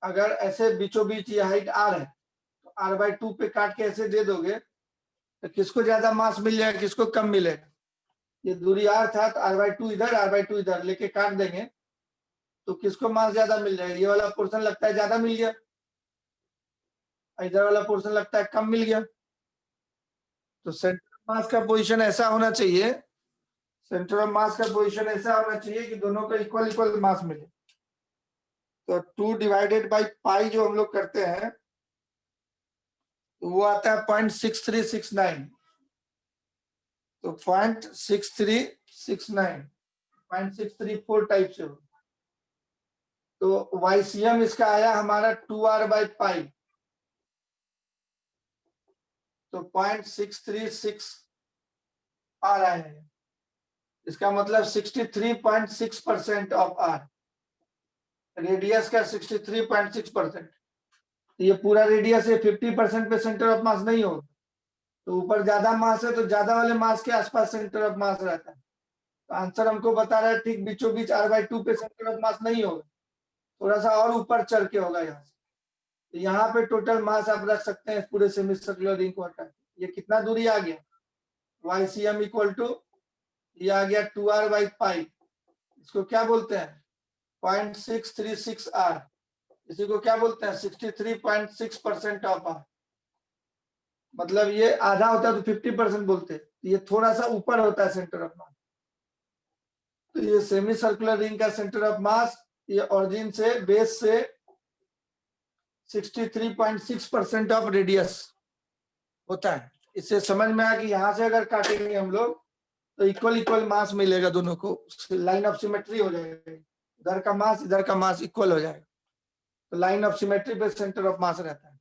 अगर ऐसे बीचों बीच ये हाइट आर है तो आर बाई 2 पे काट के ऐसे दे दोगे तो किसको ज्यादा मास मिल जाएगा, किसको कम मिलेगा? ये दूरी आर था तो आर बाई 2 इधर, आर बाई 2 इधर लेके काट देंगे तो किसको मास ज्यादा मिल जाएगा? ये वाला पोर्शन लगता है ज्यादा मिल गया, इधर वाला पोर्शन लगता है कम मिल गया। तो सेंटर ऑफ मास का पोजीशन ऐसा होना चाहिए, सेंटर ऑफ मास का पोजीशन ऐसा होना चाहिए कि दोनों को इक्वल इक्वल मास मिले। तो 2 डिवाइडेड बाई पाई जो हम लोग करते हैं तो वो आता है 0.6369। तो 0.6369, 0.634 टाइप से हो। तो YCM इसका आया हमारा 2r बाई पाई, तो 0.636 आ रहा है। इसका मतलब 63.6% ऑफ आर, रेडियस का 63.6%। ये पूरा रेडियस है, 50% पे सेंटर ऑफ मास नहीं होगा। तो ऊपर ज्यादा मास है तो ज्यादा वाले मास के आसपास सेंटर ऑफ मास रहता है। तो आंसर हमको बता रहा है ठीक बीचों बीच r बाई 2 पे सेंटर ऑफ मास नहीं होगा, थोड़ा सा और ऊपर चढ़ के होगा यहाँ से। तो यहाँ पे टोटल मास आप रख सकते हैं पूरे सेमी सर्कुलर रिंग को हटा के। ये कितना दूरी आ गया, YCM इक्वल टू ये आ गया 2r बाई पाई, इसको क्या बोलते हैं 0.636 r, इसी को क्या बोलते हैं 63.6% ऑफ आर। मतलब ये आधा होता है तो 50% बोलते हैं, ये थोड़ा सा ऊपर होता है सेंटर ऑफ मास। तो ये सेमी सर्कुलर रिंग का सेंटर ऑफ मास ये ओरिजिन से बेस से 63.6% ऑफ रेडियस होता है। इससे समझ में आया कि यहाँ से अगर काटेंगे हम लोग तो इक्वल इक्वल मास मिलेगा दोनों को, लाइन ऑफ सिमेट्री हो जाएगी, इधर का मास इधर का मास इक्वल हो जाएगा। तो लाइन ऑफ सिमेट्री पे सेंटर ऑफ मास रहता है।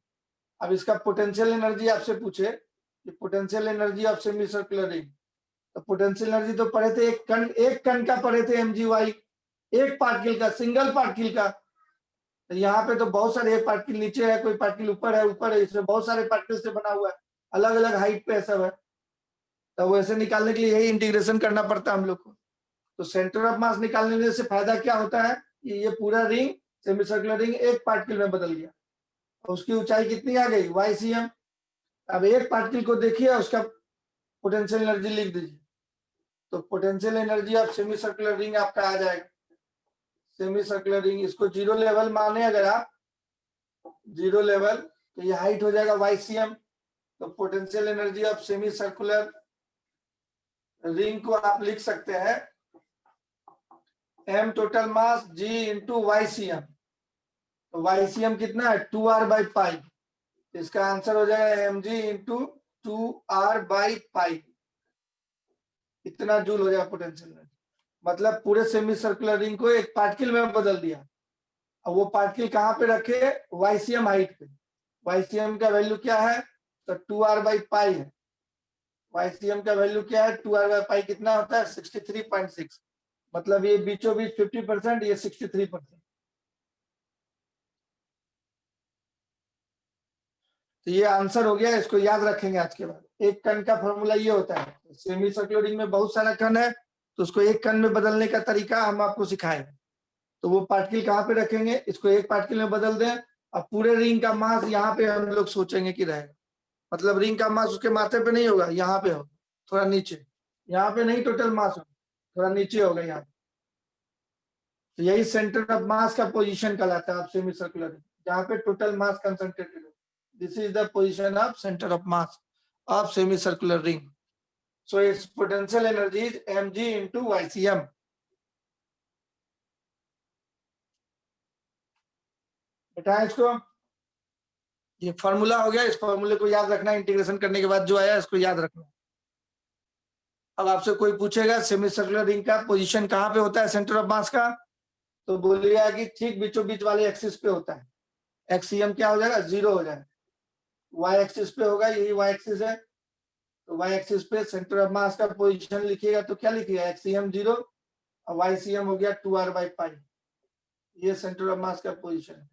अब इसका पोटेंशियल एनर्जी आपसे पूछे कि potential energy of semi circular ring, तो पोटेंशियल एनर्जी तो पढ़े थे एक कण का पढ़े थे mgy, एक पार्टिकल का, सिंगल पार्टिकल का। तो यहाँ पे तो बहुत सारे, एक पार्टिकल नीचे है, कोई पार्टिकल ऊपर है, इसमें बहुत सारे पार्टिकल से बना हुआ है, अलग अलग हाइट पे सब है। तो वैसे निकालने के लिए यही इंटीग्रेशन करना पड़ता है हम लोग को। तो सेंटर ऑफ मास निकालने से फायदा क्या होता है कि ये पूरा रिंग सेमी सर्कुलर रिंग एक पार्टिकल में बदल गया। उसकी ऊंचाई कितनी आ गई YCM। अब एक पार्टिकल को देखिए उसका पोटेंशियल एनर्जी लिख दीजिए। तो potential energy of semi circular ring आपका आ जाएगा, सेमी सर्कुलर रिंग इसको जीरो लेवल माने अगर आप, जीरो लेवल तो ये हाइट हो जाएगा YCM, तो potential energy of semi circular ring को आप लिख सकते हैं m total mass g into YCM। तो YCM कितना है 2r/पाई, इसका आंसर हो जाएगा mg इंटू 2r/पाई, इतना जूल हो जाएगा पोटेंशियल एनर्जी। मतलब पूरे सेमी सर्कुलर रिंग को एक पार्टिकल में बदल दिया। अब वो पार्टिकल कहाँ पे रखे, YCM हाइट पे। YCM का वैल्यू क्या है, तो 2r/पाई है। YCM का वैल्यू क्या है, 2r/पाई कितना होता है 63.6। मतलब ये बीचों बीच 50%, ये 63%। तो ये आंसर हो गया, इसको याद रखेंगे आज के बाद। एक कण का फॉर्मूला ये होता है, सेमी सर्कुलर रिंग में बहुत सारा कण है, तो उसको एक कण में बदलने का तरीका हम आपको सिखाएंगे। तो वो पार्टिकल कहाँ पे रखेंगे, इसको एक पार्टिकल में बदल दें। अब पूरे रिंग का मास यहाँ पे हम लोग सोचेंगे कि रहेगा, मतलब रिंग का मास उसके माथे पे नहीं होगा, यहाँ पे होगा, थोड़ा नीचे, यहाँ पे नहीं टोटल मास होगा, थोड़ा नीचे होगा यहाँ। तो यही सेंटर ऑफ मास का पोजीशन कहलाता है सेमी सर्कुलर रिंग, जहाँ पे टोटल मास कंसंट्रेटेड हो। This is the position of centre of mass of semi circular ring. So it's potential energy is mg into YCM। बेटा इसको, ये फॉर्मूला हो गया, इस फॉर्मूले को याद रखना, इंटीग्रेशन करने के बाद जो आया इसको याद रखना। अब आपसे कोई पूछेगा सेमी सर्कुलर रिंग का पोजीशन कहाँ पे होता है सेंटर ऑफ मास का, तो बोलिएगा कि ठीक बीचों बीच वाले एक्सिस पे होता है। एक्सीएम क्या हो जाएगा, 0 हो जाएगा। वाई एक्सिस पे होगा, यही वाई एक्सिस है, तो वाई एक्सिस पे सेंटर ऑफ मास का पोजीशन लिखिएगा तो क्या लिखिएगा, एक्सीएम 0 और YCM हो गया 2r/पाई। ये सेंटर ऑफ मास का पोजीशन है।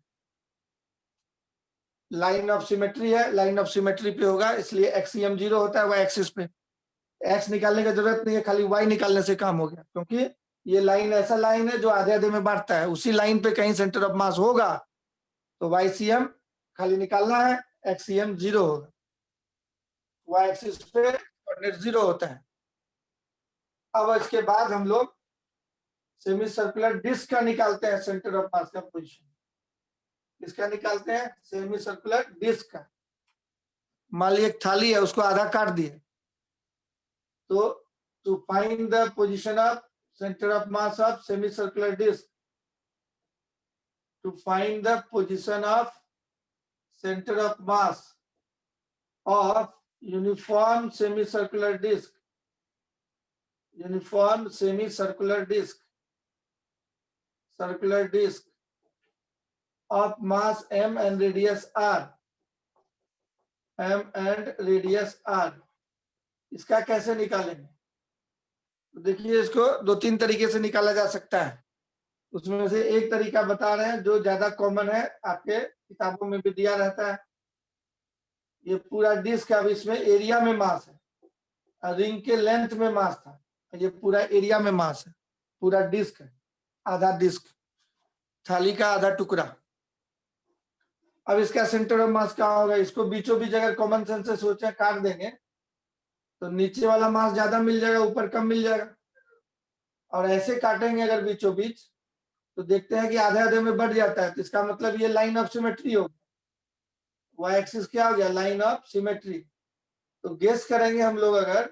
लाइन ऑफ सिमेट्री है, लाइन ऑफ सिमेट्री पे होगा, इसलिए एक्सीएम 0 होता है वाई एक्सिस पे। एक्स निकालने की जरूरत नहीं है, खाली वाई निकालने से काम हो गया, क्योंकि ये लाइन ऐसा लाइन है जो आधे आधे में बांटता है। उसी लाइन पे कहीं सेंटर ऑफ मास होगा तो YCM खाली निकालना है, एक्सीएम 0 होगा, वाई एक्सिस पे कोऑर्डिनेट 0 होता है। अब इसके बाद हम लोग सेमी सर्कुलर डिस्क का निकालते हैं सेंटर ऑफ मास का पोजीशन। इसका निकालते हैं सेमी सर्कुलर डिस्क का। मान लीजिए एक थाली है, उसको आधा काट दिए, तो to find the position of center of mass of semicircular disk, to find the position of center of mass of uniform semicircular disk, uniform semicircular disk, circular disk of mass m and radius r, m and radius r। इसका कैसे निकालेंगे, तो देखिए इसको दो तीन तरीके से निकाला जा सकता है। उसमें से एक तरीका बता रहे हैं जो ज्यादा कॉमन है, आपके किताबों में भी दिया रहता है। ये पूरा डिस्क, अब इसमें एरिया में मास है, रिंग के लेंथ में मास था, ये पूरा एरिया में मास है, पूरा डिस्क है, आधा डिस्क, थाली का आधा टुकड़ा। अब इसका सेंटर ऑफ मास कहाँ होगा, इसको बीचों बीच अगर कॉमन सेंस से सोचे काट देंगे तो नीचे वाला मास ज्यादा मिल जाएगा, ऊपर कम मिल जाएगा। और ऐसे काटेंगे अगर बीचों बीच तो देखते हैं कि आधे आधे में बढ़ जाता है, तो इसका मतलब ये लाइन ऑफ सिमेट्री होगा। वाई एक्सिस क्या हो गया, लाइन ऑफ सिमेट्री। तो गेस करेंगे हम लोग अगर,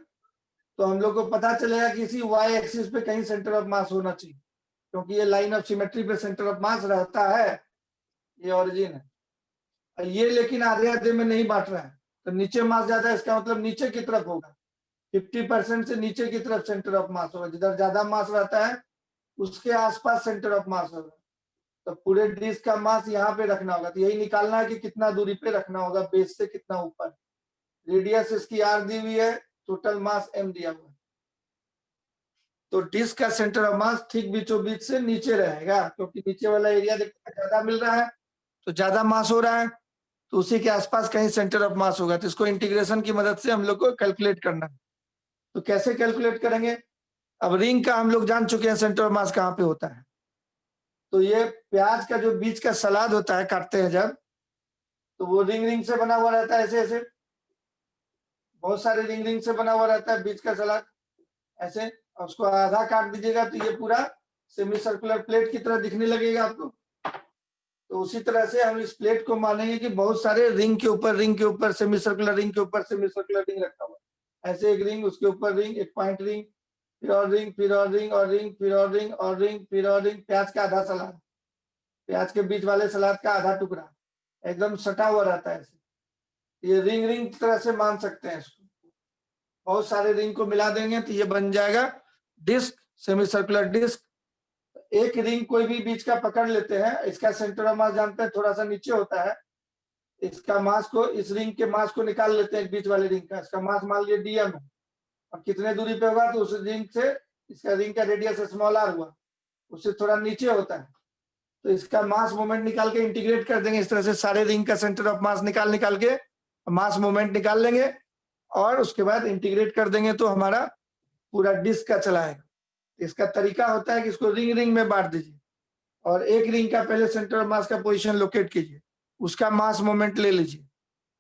तो हम लोग को पता चलेगा कि इसी वाई एक्सिस पे कहीं सेंटर ऑफ मास होना चाहिए, क्योंकि ये लाइन ऑफ सिमेट्री पे सेंटर ऑफ मास रहता है, ये ओरिजिन है। ये लेकिन आधे आधे में नहीं बांट रहा है, तो नीचे मास ज्यादा है, इसका मतलब नीचे की तरफ होगा, 50% से नीचे की तरफ सेंटर ऑफ मास होगा। जिधर ज्यादा मास रहता है उसके आसपास सेंटर ऑफ मास होगा। तो पूरे डिस्क का मास यहाँ पे रखना होगा, तो यही निकालना है कि कितना दूरी पे रखना होगा, बेस से कितना ऊपर। रेडियस इसकी r दी हुई है, टोटल मास m दिया हुआ है। तो डिस्क का सेंटर ऑफ मास ठीक बीचों बीच से नीचे रहेगा, क्योंकि नीचे वाला एरिया देखते ज्यादा मिल रहा है, तो ज्यादा मास हो रहा है, तो उसी के आसपास कहीं सेंटर ऑफ मास होगा। तो इसको इंटीग्रेशन की मदद से हम लोग को कैलकुलेट करना है। तो कैसे कैलकुलेट करेंगे, अब रिंग का हम लोग जान चुके हैं सेंटर ऑफ मास कहाँ पे होता है। तो ये प्याज का जो बीच का सलाद होता है, काटते हैं जब, तो वो रिंग रिंग से बना हुआ रहता है, ऐसे ऐसे बहुत सारे रिंग रिंग से बना हुआ रहता है बीच का सलाद, ऐसे। और उसको आधा काट दीजिएगा तो ये पूरा सेमी सर्कुलर प्लेट की तरह दिखने लगेगा आपको। तो उसी तरह से हम इस प्लेट को मानेंगे कि बहुत सारे रिंग के ऊपर सेमी सर्कुलर रिंग के ऊपर सेमी सर्कुलर रिंग रखा हुआ है। ऐसे एक रिंग, उसके ऊपर रिंग, एक पॉइंट रिंग, फिर और रिंग, फिर और रिंग और रिंग, फिर और रिंग और रिंग, फिर और रिंग। प्याज का आधा सलाद, प्याज के बीच वाले सलाद का आधा टुकड़ा एकदम सटा हुआ रहता है। ये रिंग रिंग की तरह से मान सकते हैं इसको। बहुत सारे रिंग को मिला देंगे तो ये बन जाएगा डिस्क, सेमी सर्कुलर डिस्क। एक रिंग कोई भी बीच का पकड़ लेते हैं, इसका सेंटर ऑफ मास जानते हैं थोड़ा सा नीचे होता है। इसका मास को, इस रिंग के मास को निकाल लेते हैं बीच वाले रिंग का। इसका मास मान लिया डीएम है। अब कितने दूरी पे होगा तो उस रिंग से, इसका रिंग का रेडियस स्मॉल आर हुआ, उससे थोड़ा नीचे होता है। तो इसका मास मोमेंट निकाल के इंटीग्रेट कर देंगे। इस तरह से सारे रिंग का सेंटर ऑफ मास निकाल के मास मोमेंट निकाल लेंगे और उसके बाद इंटीग्रेट कर देंगे तो हमारा पूरा डिस्क का चला है। इसका तरीका होता है कि इसको रिंग रिंग में बांट दीजिए और एक रिंग का पहले सेंटर ऑफ मास का पोजीशन लोकेट कीजिए, उसका मास मोमेंट ले लीजिए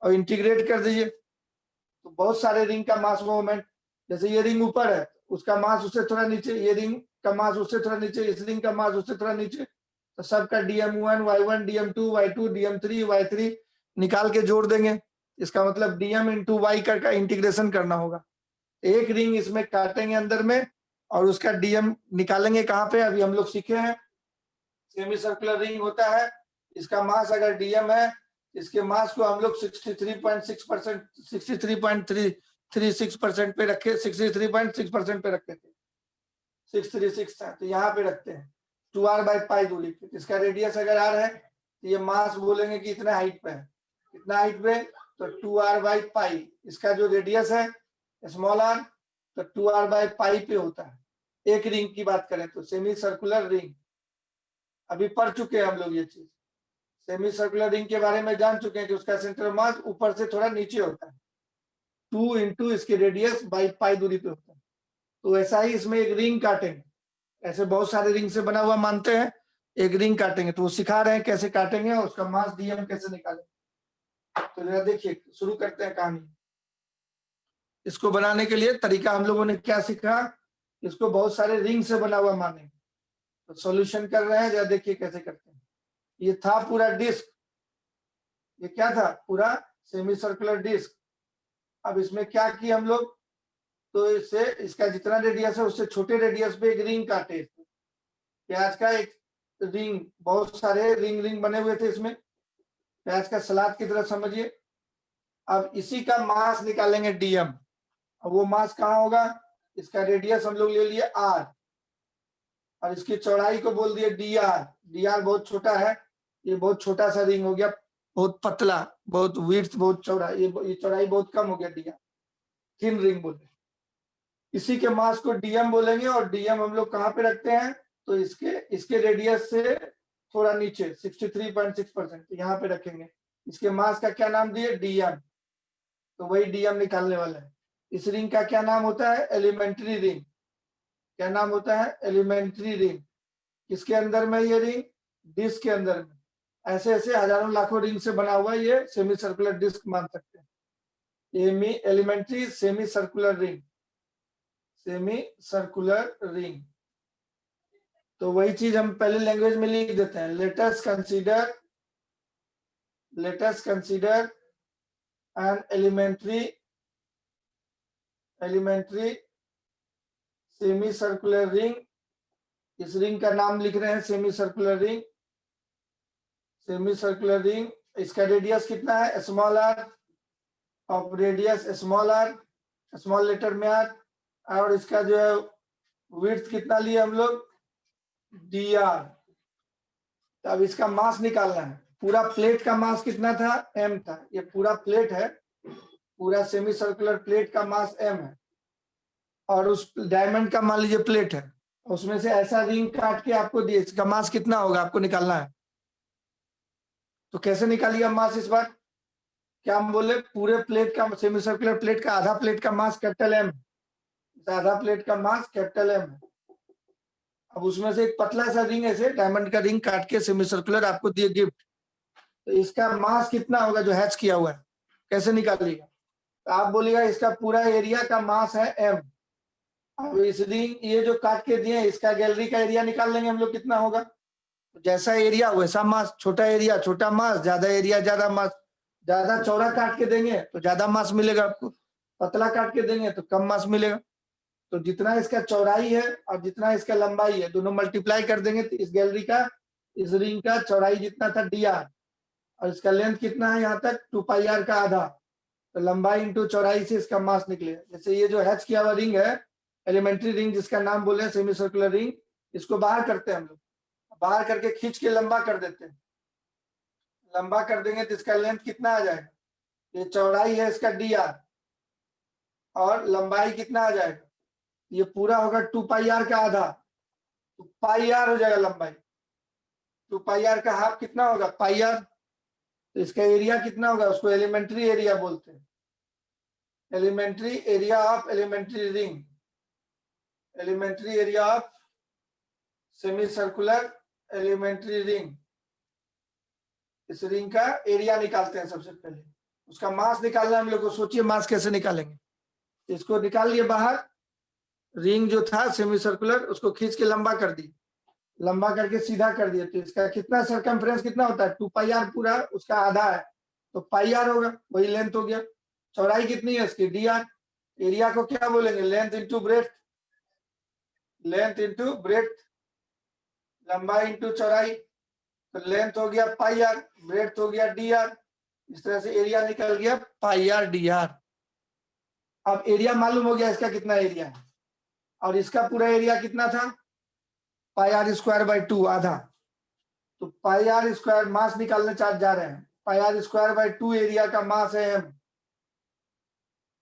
और इंटीग्रेट कर दीजिए। तो बहुत सारे रिंग का मास मोमेंट, जैसे ये रिंग ऊपर है, उसका मास उससे थोड़ा नीचे, ये रिंग का मास उससे थोड़ा नीचे, इस रिंग का मास उससे थोड़ा नीचे, तो सबका dm1 y1 dm2 y2 dm3 y3 निकाल के जोड़ देंगे। इसका मतलब dm इंटू y का इंटीग्रेशन करना होगा। एक रिंग इसमें काटेंगे अंदर में और उसका डीएम निकालेंगे कहाँ पे, अभी हम लोग सीखे हैं। सेमी सर्कुलर रिंग होता है, इसका मास अगर डीएम है, इसके मास को हम लोग 63.6% 63.336% पे रखे, 63.6% पे रखे थे, 636 था, तो यहाँ पे रखते हैं 2r/π दूरी पे। इसका रेडियस अगर r है तो ये मास बोलेंगे कि इतना हाइट पे है, कितना हाइट पे, तो 2r/π। इसका जो रेडियस है स्मॉल r, तो 2r/π पे होता है। एक रिंग की बात करें तो सेमी सर्कुलर रिंग अभी पढ़ चुके हैं हम लोग। ये चीज सेमी सर्कुलर रिंग के बारे में जान चुके हैं कि उसका सेंटर मास ऊपर से थोड़ा नीचे होता है, 2 इंटू इसकी रेडियस बाई पाई दूरी पे होता है। तो ऐसा ही इसमें एक रिंग काटेंगे, ऐसे बहुत सारे रिंग से बना हुआ मानते हैं, एक रिंग काटेंगे तो वो सिखा रहे हैं कैसे काटेंगे और उसका मास डीएम कैसे निकालेंगे। तो जरा देखिए, शुरू करते हैं कहानी। इसको बनाने के लिए तरीका हम लोगों ने क्या सीखा, इसको बहुत सारे रिंग से बना हुआ माने। तो सॉल्यूशन कर रहे हैं, जरा देखिए कैसे करते हैं। ये था पूरा डिस्क, ये क्या था, पूरा सेमी सर्कुलर डिस्क। अब इसमें क्या किया हम लोग, तो इससे इसका जितना रेडियस है उससे छोटे रेडियस पे एक रिंग काटे। प्याज का एक रिंग, बहुत सारे रिंग रिंग बने हुए थे इसमें, प्याज का सलाद की तरह समझिए। अब इसी का मास निकालेंगे डीएम। अब वो मास कहाँ होगा, इसका रेडियस हम लोग ले लिए आर और इसकी चौड़ाई को बोल दिए डीआर। डीआर बहुत छोटा है, ये बहुत छोटा सा रिंग हो गया, बहुत पतला, बहुत विड्थ बहुत चौड़ा, ये चौड़ाई बहुत कम हो गया, डीआर थिन रिंग बोले। इसी के मास को डीएम बोलेंगे और डीएम हम लोग कहाँ पे रखते हैं, तो इसके रेडियस से थोड़ा नीचे 63.6% यहाँ पे रखेंगे। इसके मास का क्या नाम दिए, डीएम, तो वही डीएम निकालने वाला है। इस रिंग का क्या नाम होता है, एलिमेंट्री रिंग। क्या नाम होता है, एलिमेंट्री रिंग। किसके अंदर में, ये रिंग डिस्क के अंदर में। ऐसे ऐसे हजारों लाखों रिंग से बना हुआ ये सेमी सर्कुलर डिस्क मान सकते हैं। Elementary semi circular ring, semi circular ring. तो वही चीज हम पहले लैंग्वेज में लिख देते हैं। Let us consider an elementary semi circular ring. इस रिंग का नाम लिख रहे हैं semi circular ring. Semi circular ring, इसका रेडियस कितना है, small R, of radius small R, small letter में आर, और इसका जो है विड्थ कितना लिए हम लोग, डी आर। तो अब इसका मास निकालना है। पूरा प्लेट का मास कितना था, एम था। ये पूरा प्लेट है, पूरा सेमी सर्कुलर प्लेट का मास एम है और उस डायमंड का मान लीजिए प्लेट है, उसमें से ऐसा रिंग काट के आपको दिए, इसका मास कितना होगा आपको निकालना है। तो कैसे निकालिए मास इस बार, क्या हम बोले, पूरे प्लेट का, सेमी सर्कुलर प्लेट का आधा प्लेट का मास कैपिटल एम, आधा प्लेट का मास कैपिटल एम है। अब उसमें से एक पतला सा रिंग ऐसे डायमंड का रिंग काट के सेमी सर्कुलर आपको दिए गिफ्ट, तो इसका मास कितना होगा जो हैच किया हुआ है, कैसे निकालिएगा। तो आप बोलिएगा इसका पूरा एरिया का मास है एम। अब इस रिंग, ये जो काट के दिए, इसका गैलरी का एरिया निकाल लेंगे हम लोग कितना होगा। जैसा एरिया वैसा मास, छोटा एरिया छोटा मास, ज्यादा एरिया ज्यादा मास। ज्यादा चौड़ा काट के देंगे तो ज्यादा मास मिलेगा आपको, पतला काट के देंगे तो कम मास मिलेगा। तो जितना इसका चौड़ाई है और जितना इसका लंबाई है, दोनों मल्टीप्लाई कर देंगे तो इस गैलरी का, इस रिंग का चौड़ाई जितना था dr, और इसका लेंथ कितना है यहाँ तक 2πr का आधा, तो लंबाई इंटू चौड़ाई से इसका मास निकलेगा। जैसे ये जो हैच किया हुआ रिंग है, एलिमेंट्री रिंग जिसका नाम बोले हैं सेमी सर्कुलर रिंग, इसको बाहर करते हैं हम लोग, बाहर करके खींच के लंबा कर देते हैं। लंबा कर देंगे तो इसका लेंथ कितना आ जाएगा, ये चौड़ाई है इसका dr और लंबाई कितना आ जाएगा, ये पूरा होगा 2πr का आधा, तो πr हो जाएगा लंबाई। 2πr का हाफ कितना होगा πr, तो इसका एरिया कितना होगा, उसको एलिमेंट्री एरिया बोलते हैं, elementary area of elementary ring, elementary area of semi circular elementary ring. इस रिंग का एरिया निकालते हैं सबसे पहले, उसका मास निकालना हम लोग को। सोचिए मास कैसे निकालेंगे, इसको निकाल लिए बाहर, रिंग जो था सेमी सर्कुलर उसको खींच के लंबा कर दी, लंबा करके सीधा कर दिया, तो इसका कितना सरकमफ्रेंस कितना होता है 2πr, पूरा उसका आधा है तो πr होगा, वही लेंथ हो गया। चौड़ाई कितनी है इसकी dr, एरिया को क्या बोलेंगे length into breadth, length into breadth, लंबाई इंटू चौड़ाई, तो लेंथ हो गया πr, ब्रेथ हो गया dr, इस तरह से एरिया निकल गया πr dr। अब एरिया मालूम हो गया इसका कितना एरिया है, और इसका पूरा एरिया कितना था πr²/2 आधा, तो πr² मास निकालने जा रहे हैं, πr²/2 एरिया का मास है m।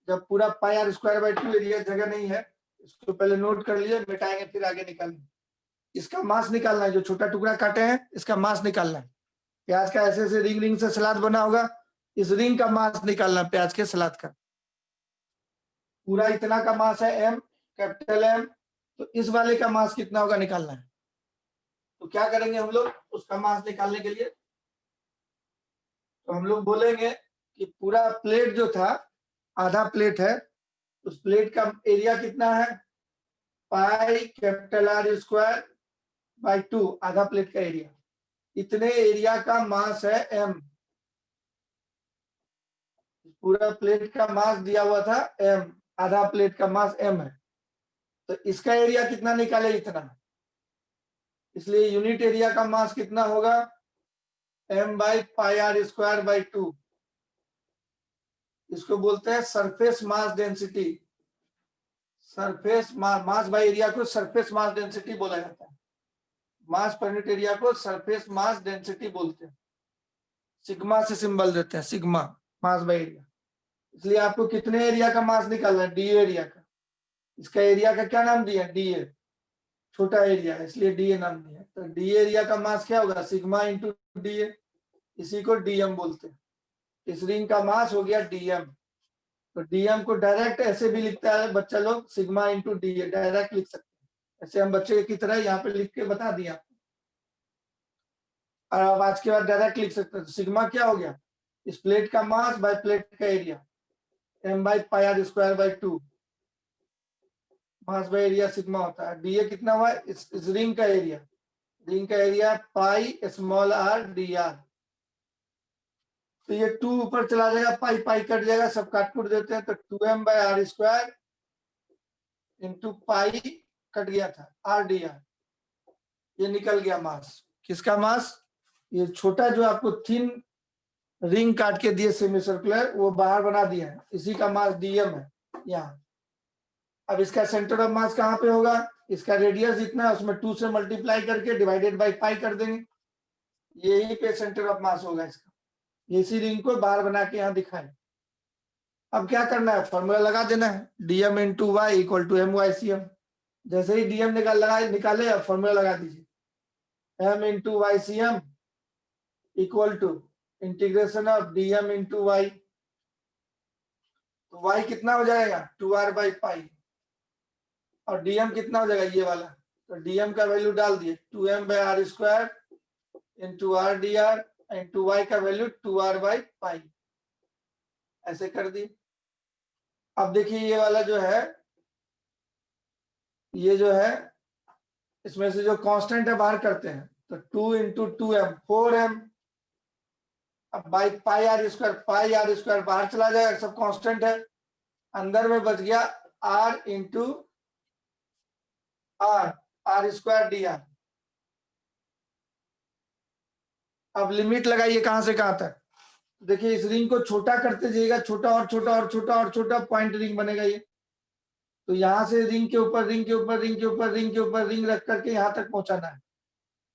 जब पूरा πr²/2 एरिया जगह नहीं है, इसको पहले नोट कर लिए, मिटाएंगे फिर आगे निकालेंगे। इसका मास निकालना है, जो छोटा टुकड़ा काटे हैं इसका मास निकालना है। प्याज का ऐसे ऐसे रिंग रिंग से सलाद बना होगा, इस रिंग का मास निकालना है प्याज के सलाद का। पूरा इतना का मास है m, कैपिटल M, तो इस वाले का मास कितना होगा निकालना है। तो क्या करेंगे हम लोग उसका मास निकालने के लिए, तो हम लोग बोलेंगे कि पूरा प्लेट जो था, आधा प्लेट है, उस प्लेट का एरिया कितना है πR²/2, आधा प्लेट का एरिया, इतने एरिया का मास है m। पूरा प्लेट का मास दिया हुआ था m, आधा प्लेट का मास m है, तो इसका एरिया कितना निकाले इतना, इसलिए यूनिट एरिया का मास कितना होगा m/πr²/2। इसको बोलते हैं surface mass density, surface mass by area को सरफेस मास डेंसिटी बोला जाता है, मास पर यूनिट एरिया को सरफेस मास डेंसिटी बोलते हैं, सिग्मा से सिंबल देते हैं, सिग्मा मास बाय एरिया। इसलिए आपको कितने एरिया का मास निकालना है डी एरिया का, इसका एरिया का क्या नाम दिया डी, छोटा एरिया है इसलिए डी नाम दिया, तो डी एरिया का मास क्या होगा सिग्मा इंटू डी, इसी को डीएम बोलते हैं। इस रिंग का मास हो गया डीएम, तो डीएम को डायरेक्ट ऐसे भी लिखता है बच्चा लोग, सिग्मा इंटू डी डायरेक्ट लिख सकते हैं, ऐसे हम बच्चे की तरह यहाँ पे लिख के बता दिया, और अब आज के बाद डायरेक्ट लिख सकते हैं। तो सिग्मा क्या हो गया, इस प्लेट का मास बाय प्लेट का area, m/πr²/2, mass by area sigma होता है। डीए कितना हुआ इस रिंग का एरिया, रिंग का एरिया πr/dr, तो ये 2 ऊपर चला जाएगा, पाई पाई कट जाएगा, सब काट देते हैं, तो 2m/r² इंटू पाई कट गया था r/dr, ये निकल गया मास। किसका मास, ये छोटा जो आपको थिन रिंग काट के दिए सेमी सर्कुलर, वो बाहर बना दिया है, इसी का मास डीएम है यहाँ। अब इसका सेंटर ऑफ मास कहाँ पे होगा, इसका रेडियस जितना है उसमें 2 से मल्टीप्लाई करके डिवाइडेड बाय पाई कर देंगे, यही पे सेंटर ऑफ मास होगा इसका। इसी रिंग को बाहर बना के यहाँ दिखाएं। अब क्या करना है, फॉर्मूला लगा देना है, dm into Y equal to my/cm। जैसे ही dm निकाले अब फॉर्मूला लगा दीजिए, m into y/cm equal to integration of dm into y, तो y कितना हो जाएगा 2r/पाई, और dm कितना हो जाएगा ये वाला, तो dm का वैल्यू डाल दिए 2m/r² into r/dr into y का वैल्यू 2r/पाई, ऐसे कर दी। अब देखिए ये वाला जो है, ये जो है इसमें से जो कांस्टेंट है बाहर करते हैं, तो 2 इंटू 2m 4m। अब बाई पाई आर स्क्वायर बाहर चला जाएगा, सब कांस्टेंट है, अंदर में बच गया r into R square d R. अब लिमिट लगाइए कहां से कहां तक। देखिए इस रिंग को छोटा करते जाइएगा, छोटा और छोटा और छोटा और छोटा, पॉइंट रिंग बनेगा ये। तो यहां से रिंग के ऊपर रिंग के ऊपर रिंग के ऊपर रिंग के ऊपर रिंग रख करके यहां तक पहुंचाना है।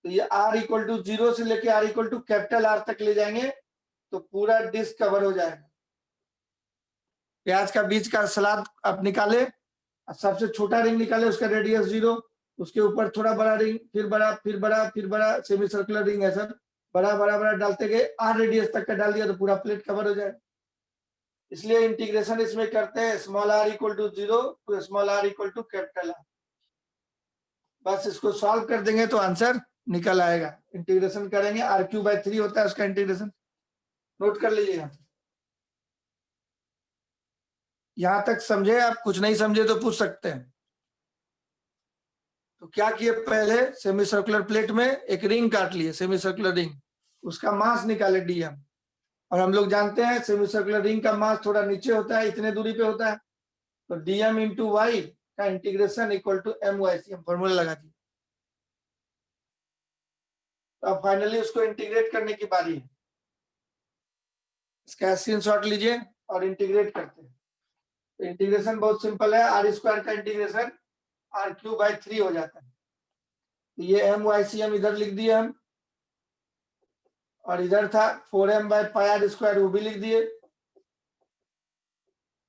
तो ये r इक्वल टू 0 से लेके r equal to capital R तक ले जाएंगे तो पूरा डिस्क कवर हो जाएगा। प्याज का बीच का सलाद आप निकाले, सबसे छोटा रिंग निकाले, उसका रेडियस 0, उसके ऊपर थोड़ा बड़ा रिंग, फिर बड़ा फिर बड़ा फिर बड़ा, सेमी सर्कुलर रिंग है सब, बड़ा बड़ा बड़ा डालते गए, r रेडियस तक का डाल दिया तो पूरा प्लेट कवर हो जाएगा। इसलिए इंटीग्रेशन इसमें करते हैं small r equal to 0 to small r equal to capital R। बस इसको सॉल्व कर देंगे तो आंसर निकल आएगा। इंटीग्रेशन करेंगे, r³/3 होता है उसका इंटीग्रेशन, नोट कर लीजिएगा। यहां तक समझे आप? कुछ नहीं समझे तो पूछ सकते हैं। तो क्या किए, पहले सेमी सर्कुलर प्लेट में एक रिंग काट लिए, सेमी सर्कुलर रिंग, उसका मास निकाले dm। और हम लोग जानते हैं सेमी सर्कुलर रिंग का मास थोड़ा नीचे होता है, इतने दूरी पे होता है, तो dm इंटू वाई का integration equal to m/cm, formula लगा दिए। तो अब फाइनली उसको इंटीग्रेट करने की बारी है। इसका स्क्रीनशॉट लीजिए और इंटीग्रेट करते हैं। तो इंटीग्रेशन बहुत सिंपल है, r² का इंटीग्रेशन r³/3 हो जाता है। तो ये m/cm इधर लिख दिए हम, और इधर था 4m/πr², वो भी लिख दिए,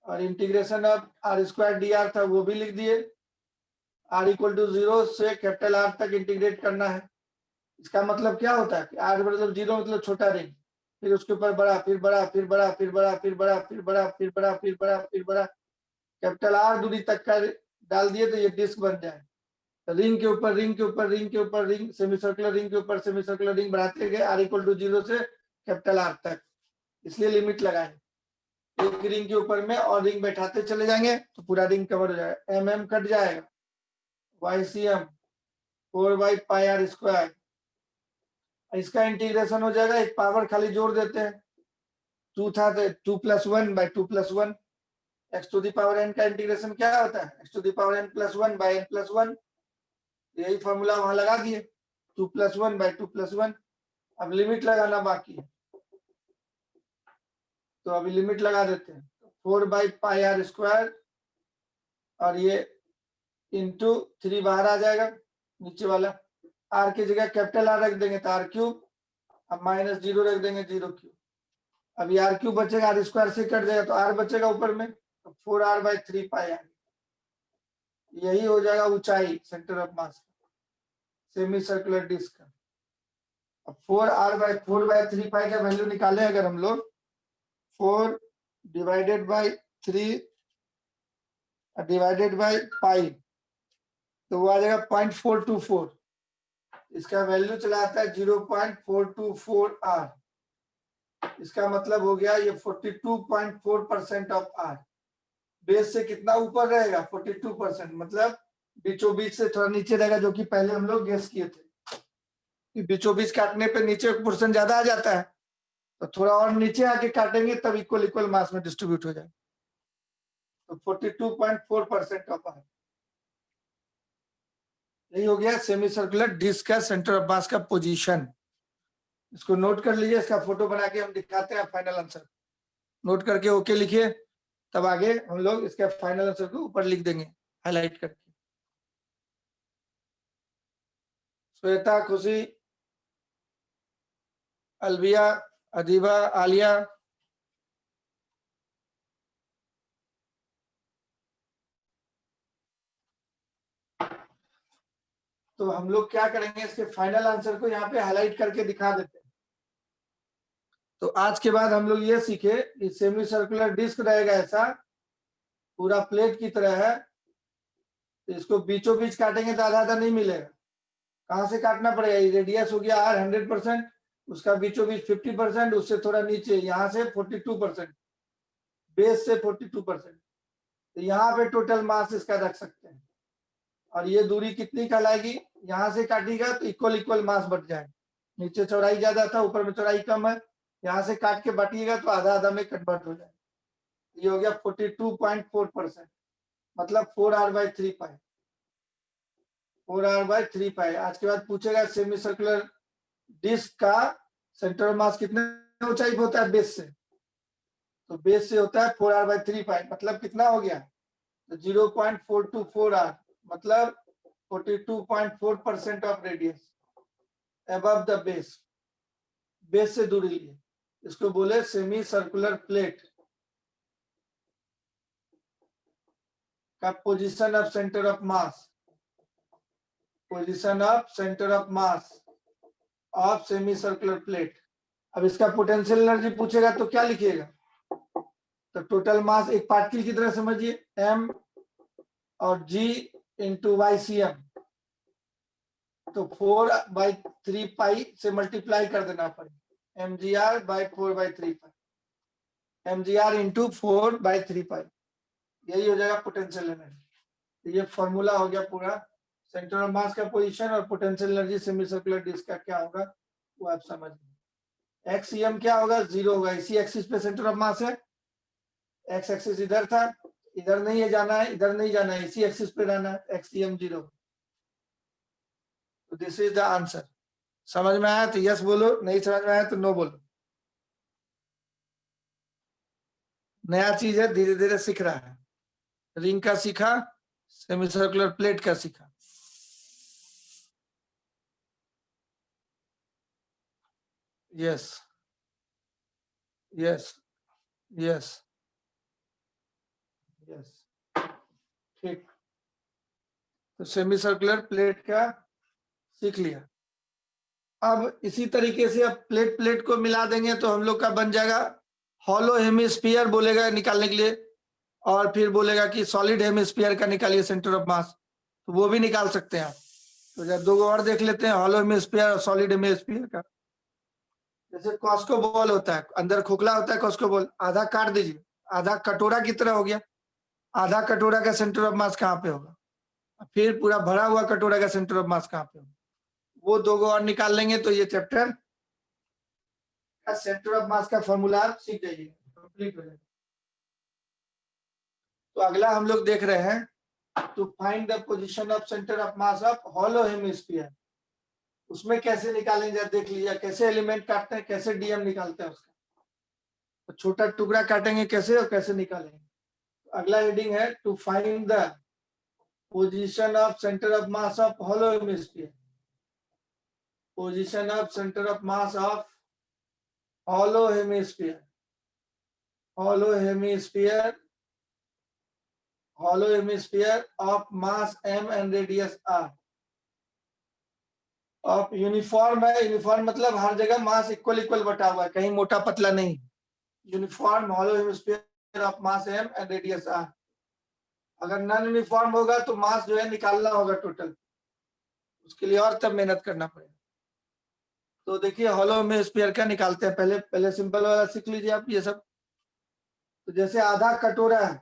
और इंटीग्रेशन अब r²dr था वो भी लिख दिए। r इक्वल टू 0 से कैपिटल R तक इंटीग्रेट करना है। इसका मतलब क्या होता है कि r मतलब 0 मतलब छोटा रिंग, फिर उसके ऊपर बड़ा, फिर बड़ा, फिर बड़ा, फिर बड़ा, फिर बड़ा, फिर बड़ा, फिर बड़ा, फिर बड़ा, फिर बड़ा, कैपिटल R दूरी तक का डाल दिए तो ये डिस्क बन जाए। तो रिंग के ऊपर रिंग के ऊपर रिंग के ऊपर रिंग, सेमी सर्कुलर रिंग के ऊपर सेमी सर्कुलर रिंग बढ़ाते गए r इक्वल टू 0 से कैपिटल R तक। इसलिए लिमिट लगाए, एक रिंग के ऊपर में और रिंग बैठाते चले जाएंगे तो पूरा रिंग कवर हो जाएगा। mm कट जाएगा, ycm 4/πr², इसका इंटीग्रेशन हो जाएगा, एक पावर खाली जोड़ देते हैं, 2 था तो 2+1/2+1, x⁴n का इंटीग्रेशन क्या होता है, x⁴n+1/n+1, यही फॉर्मूला वहां लगा दिए, 2+1/2+1। अब लिमिट लगाना बाकी है, तो अभी लिमिट लगा देते हैं। 4/πr² और ये इंटू 3 बाहर आ जाएगा, नीचे वाला r की जगह कैपिटल R रख देंगे तो r³, अब -0 रख देंगे 0³। अब ये r³ बचेगा, r² से कट जाएगा तो r बचेगा ऊपर में, तो 4r/3πr, यही हो जाएगा ऊंचाई centre of mass semi circular disc का। अब 4r/3π का वैल्यू निकाले अगर हम लोग, 4 divided by 3 divided by pi, तो वो आ जाएगा 0.424। इसका वैल्यू चला आता है 0.424 R। इसका मतलब हो गया ये 42.4% ऑफ R। बेस से कितना ऊपर रहेगा, 42%, मतलब बीचों बीच से थोड़ा नीचे रहेगा, जो कि पहले हम लोग गेस किए थे कि बीचों बीच काटने पे नीचे पोर्शन ज्यादा आ जाता है, तो थोड़ा और नीचे आके काटेंगे तब इक्वल इक्वल मास में डिस्ट्रीब्यूट हो जाएगा। तो 42.4% ऑफ R, यही हो गया सेमी सर्कुलर डिस्क का सेंटर ऑफ मास का पोजीशन। इसको नोट कर लीजिए, इसका फोटो बना के हम दिखाते हैं फाइनल आंसर। नोट करके ओके लिखिए, तब आगे हम लोग इसका फाइनल आंसर को ऊपर लिख देंगे हाईलाइट करके। श्वेता, खुशी, अलविया, अदीबा, आलिया, तो हम लोग क्या करेंगे, इसके फाइनल आंसर को यहाँ पे हाईलाइट करके दिखा देते हैं। तो आज के बाद हम लोग ये सीखे कि सेमी सर्कुलर डिस्क रहेगा ऐसा, पूरा प्लेट की तरह है, तो इसको बीचों बीच काटेंगे तो आधा आधा नहीं मिलेगा। कहां से काटना पड़ेगा, ये रेडियस हो गया R 100%, उसका बीचों बीच 50%, उससे थोड़ा नीचे यहाँ से 42%, बेस से 42%, तो यहाँ पे टोटल मास इसका रख सकते हैं। और ये दूरी कितनी कहलाएगी, यहाँ से काटिएगा तो इक्वल इक्वल मास बढ़ जाएगा, नीचे चौड़ाई ज्यादा था ऊपर में चौड़ाई कम है, यहाँ से काट के बांटिएगा तो आधा आधा में कन्वर्ट हो जाएगा। ये हो गया 42.4%, मतलब 4r/3π, 4r/3π। आज के बाद पूछेगा सेमी सर्कुलर डिस्क का सेंटर ऑफ मास कितने ऊंचाई पे होता है बेस से, तो बेस से होता है 4r/3π, मतलब कितना हो गया, तो 0.424r, मतलब 42.4% of radius above the base, base से दूरी लिए, इसको बोले सेमी सर्कुलर प्लेट का position of centre of mass, position of centre of mass of semi circular plate. अब इसका पोटेंशियल एनर्जी पूछेगा तो क्या लिखिएगा, तो टोटल मास एक पार्टिकल की तरह समझिए, m और g इंटू YCM, तो 4/3π से मल्टीप्लाई कर देना पड़ेगा, mgr/4/3π, mgr इंटू 4/3π, यही हो जाएगा पोटेंशियल एनर्जी। ये फॉर्मूला हो गया पूरा सेंटर ऑफ मास का पोजीशन और potential energy semi circular disc का क्या होगा वो आप समझ लीजिए। एक्स क्या होगा, 0 होगा, इसी एक्सिस पे सेंटर ऑफ मास है, एक्स एक्सिस इधर था, इधर नहीं है जाना है, इधर नहीं जाना है, इसी एक्सिस पे रहना है, एक्सएम 0। तो दिस इज द आंसर। समझ में आया तो यस बोलो, नहीं समझ में आया तो नो बोलो। नया चीज है, धीरे धीरे सीख रहा है, रिंग का सीखा, सेमी सर्कुलर प्लेट का सीखा। यस यस यस यस, ठीक। तो सेमी सर्कुलर प्लेट का सीख लिया। अब इसी तरीके से अब प्लेट प्लेट को मिला देंगे तो हम लोग का बन जाएगा हॉलो हेमिस्फीयर, बोलेगा निकालने के लिए, और फिर बोलेगा कि सॉलिड हेमिस्फीयर का निकालिए सेंटर ऑफ मास, तो वो भी निकाल सकते हैं आप। तो जब दो और देख लेते हैं, हॉलो हेमिस्फीयर और सॉलिड हेमिस्फीयर का। जैसे कॉस्को बॉल होता है, अंदर खोखला होता है कॉस्को बॉल, आधा काट दीजिए, आधा कटोरा की तरह हो गया, आधा कटोरा का सेंटर ऑफ मास कहाँ पे होगा, फिर पूरा भरा हुआ कटोरा का सेंटर ऑफ मास कहाँ पे होगा, वो दो और निकाल लेंगे तो ये चैप्टर का सेंटर ऑफ मास का फॉर्मूला सीख जाइए, कंप्लीट हो जाएगा। तो अगला हम लोग देख रहे हैं to find the position of centre of mass of hollow hemisphere. उसमें कैसे निकालेंगे देख लीजिए, कैसे एलिमेंट काटते हैं, कैसे डीएम निकालते हैं उसका, तो छोटा टुकड़ा काटेंगे कैसे और कैसे निकालेंगे। तो अगला हेडिंग है to find the position of centre of mass of hollow hemisphere, position of centre of mass of hollow hemisphere, hollow hemisphere, hollow hemisphere of mass m and radius r of uniform है, uniform मतलब हर जगह mass equal equal बटा हुआ है, कहीं मोटा पतला नहीं, uniform hollow hemisphere of mass m and radius r। अगर नॉन यूनिफॉर्म होगा तो मास जो है निकालना होगा टोटल, उसके लिए और तब मेहनत करना पड़ेगा। तो देखिए हॉलो हेमिस्फीयर का निकालते हैं, पहले सिंपल वाला सीख लीजिए आप ये सब। तो जैसे आधा कटोरा है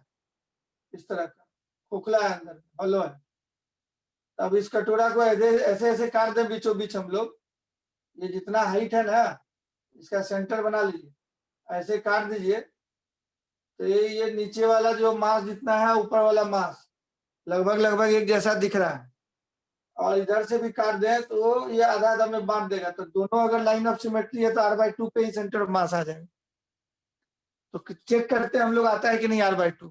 इस तरह का, खोखला है, अंदर हॉलो है, अब इस कटोरा को ऐसे ऐसे काट दें बीचों बीच हम लोग, ये जितना हाइट है ना इसका सेंटर बना लीजिए, ऐसे काट दीजिए, तो ये नीचे वाला जो मास जितना है ऊपर वाला मास लगभग लगभग एक जैसा दिख रहा है, और इधर से भी काट दें तो ये आधा आधा में बांट देगा, तो दोनों अगर लाइन ऑफ सिमेट्री है तो r/2 पे ही सेंटर ऑफ मास आ जाएगा। तो चेक करते हैं हम लोग आता है कि नहीं r/2,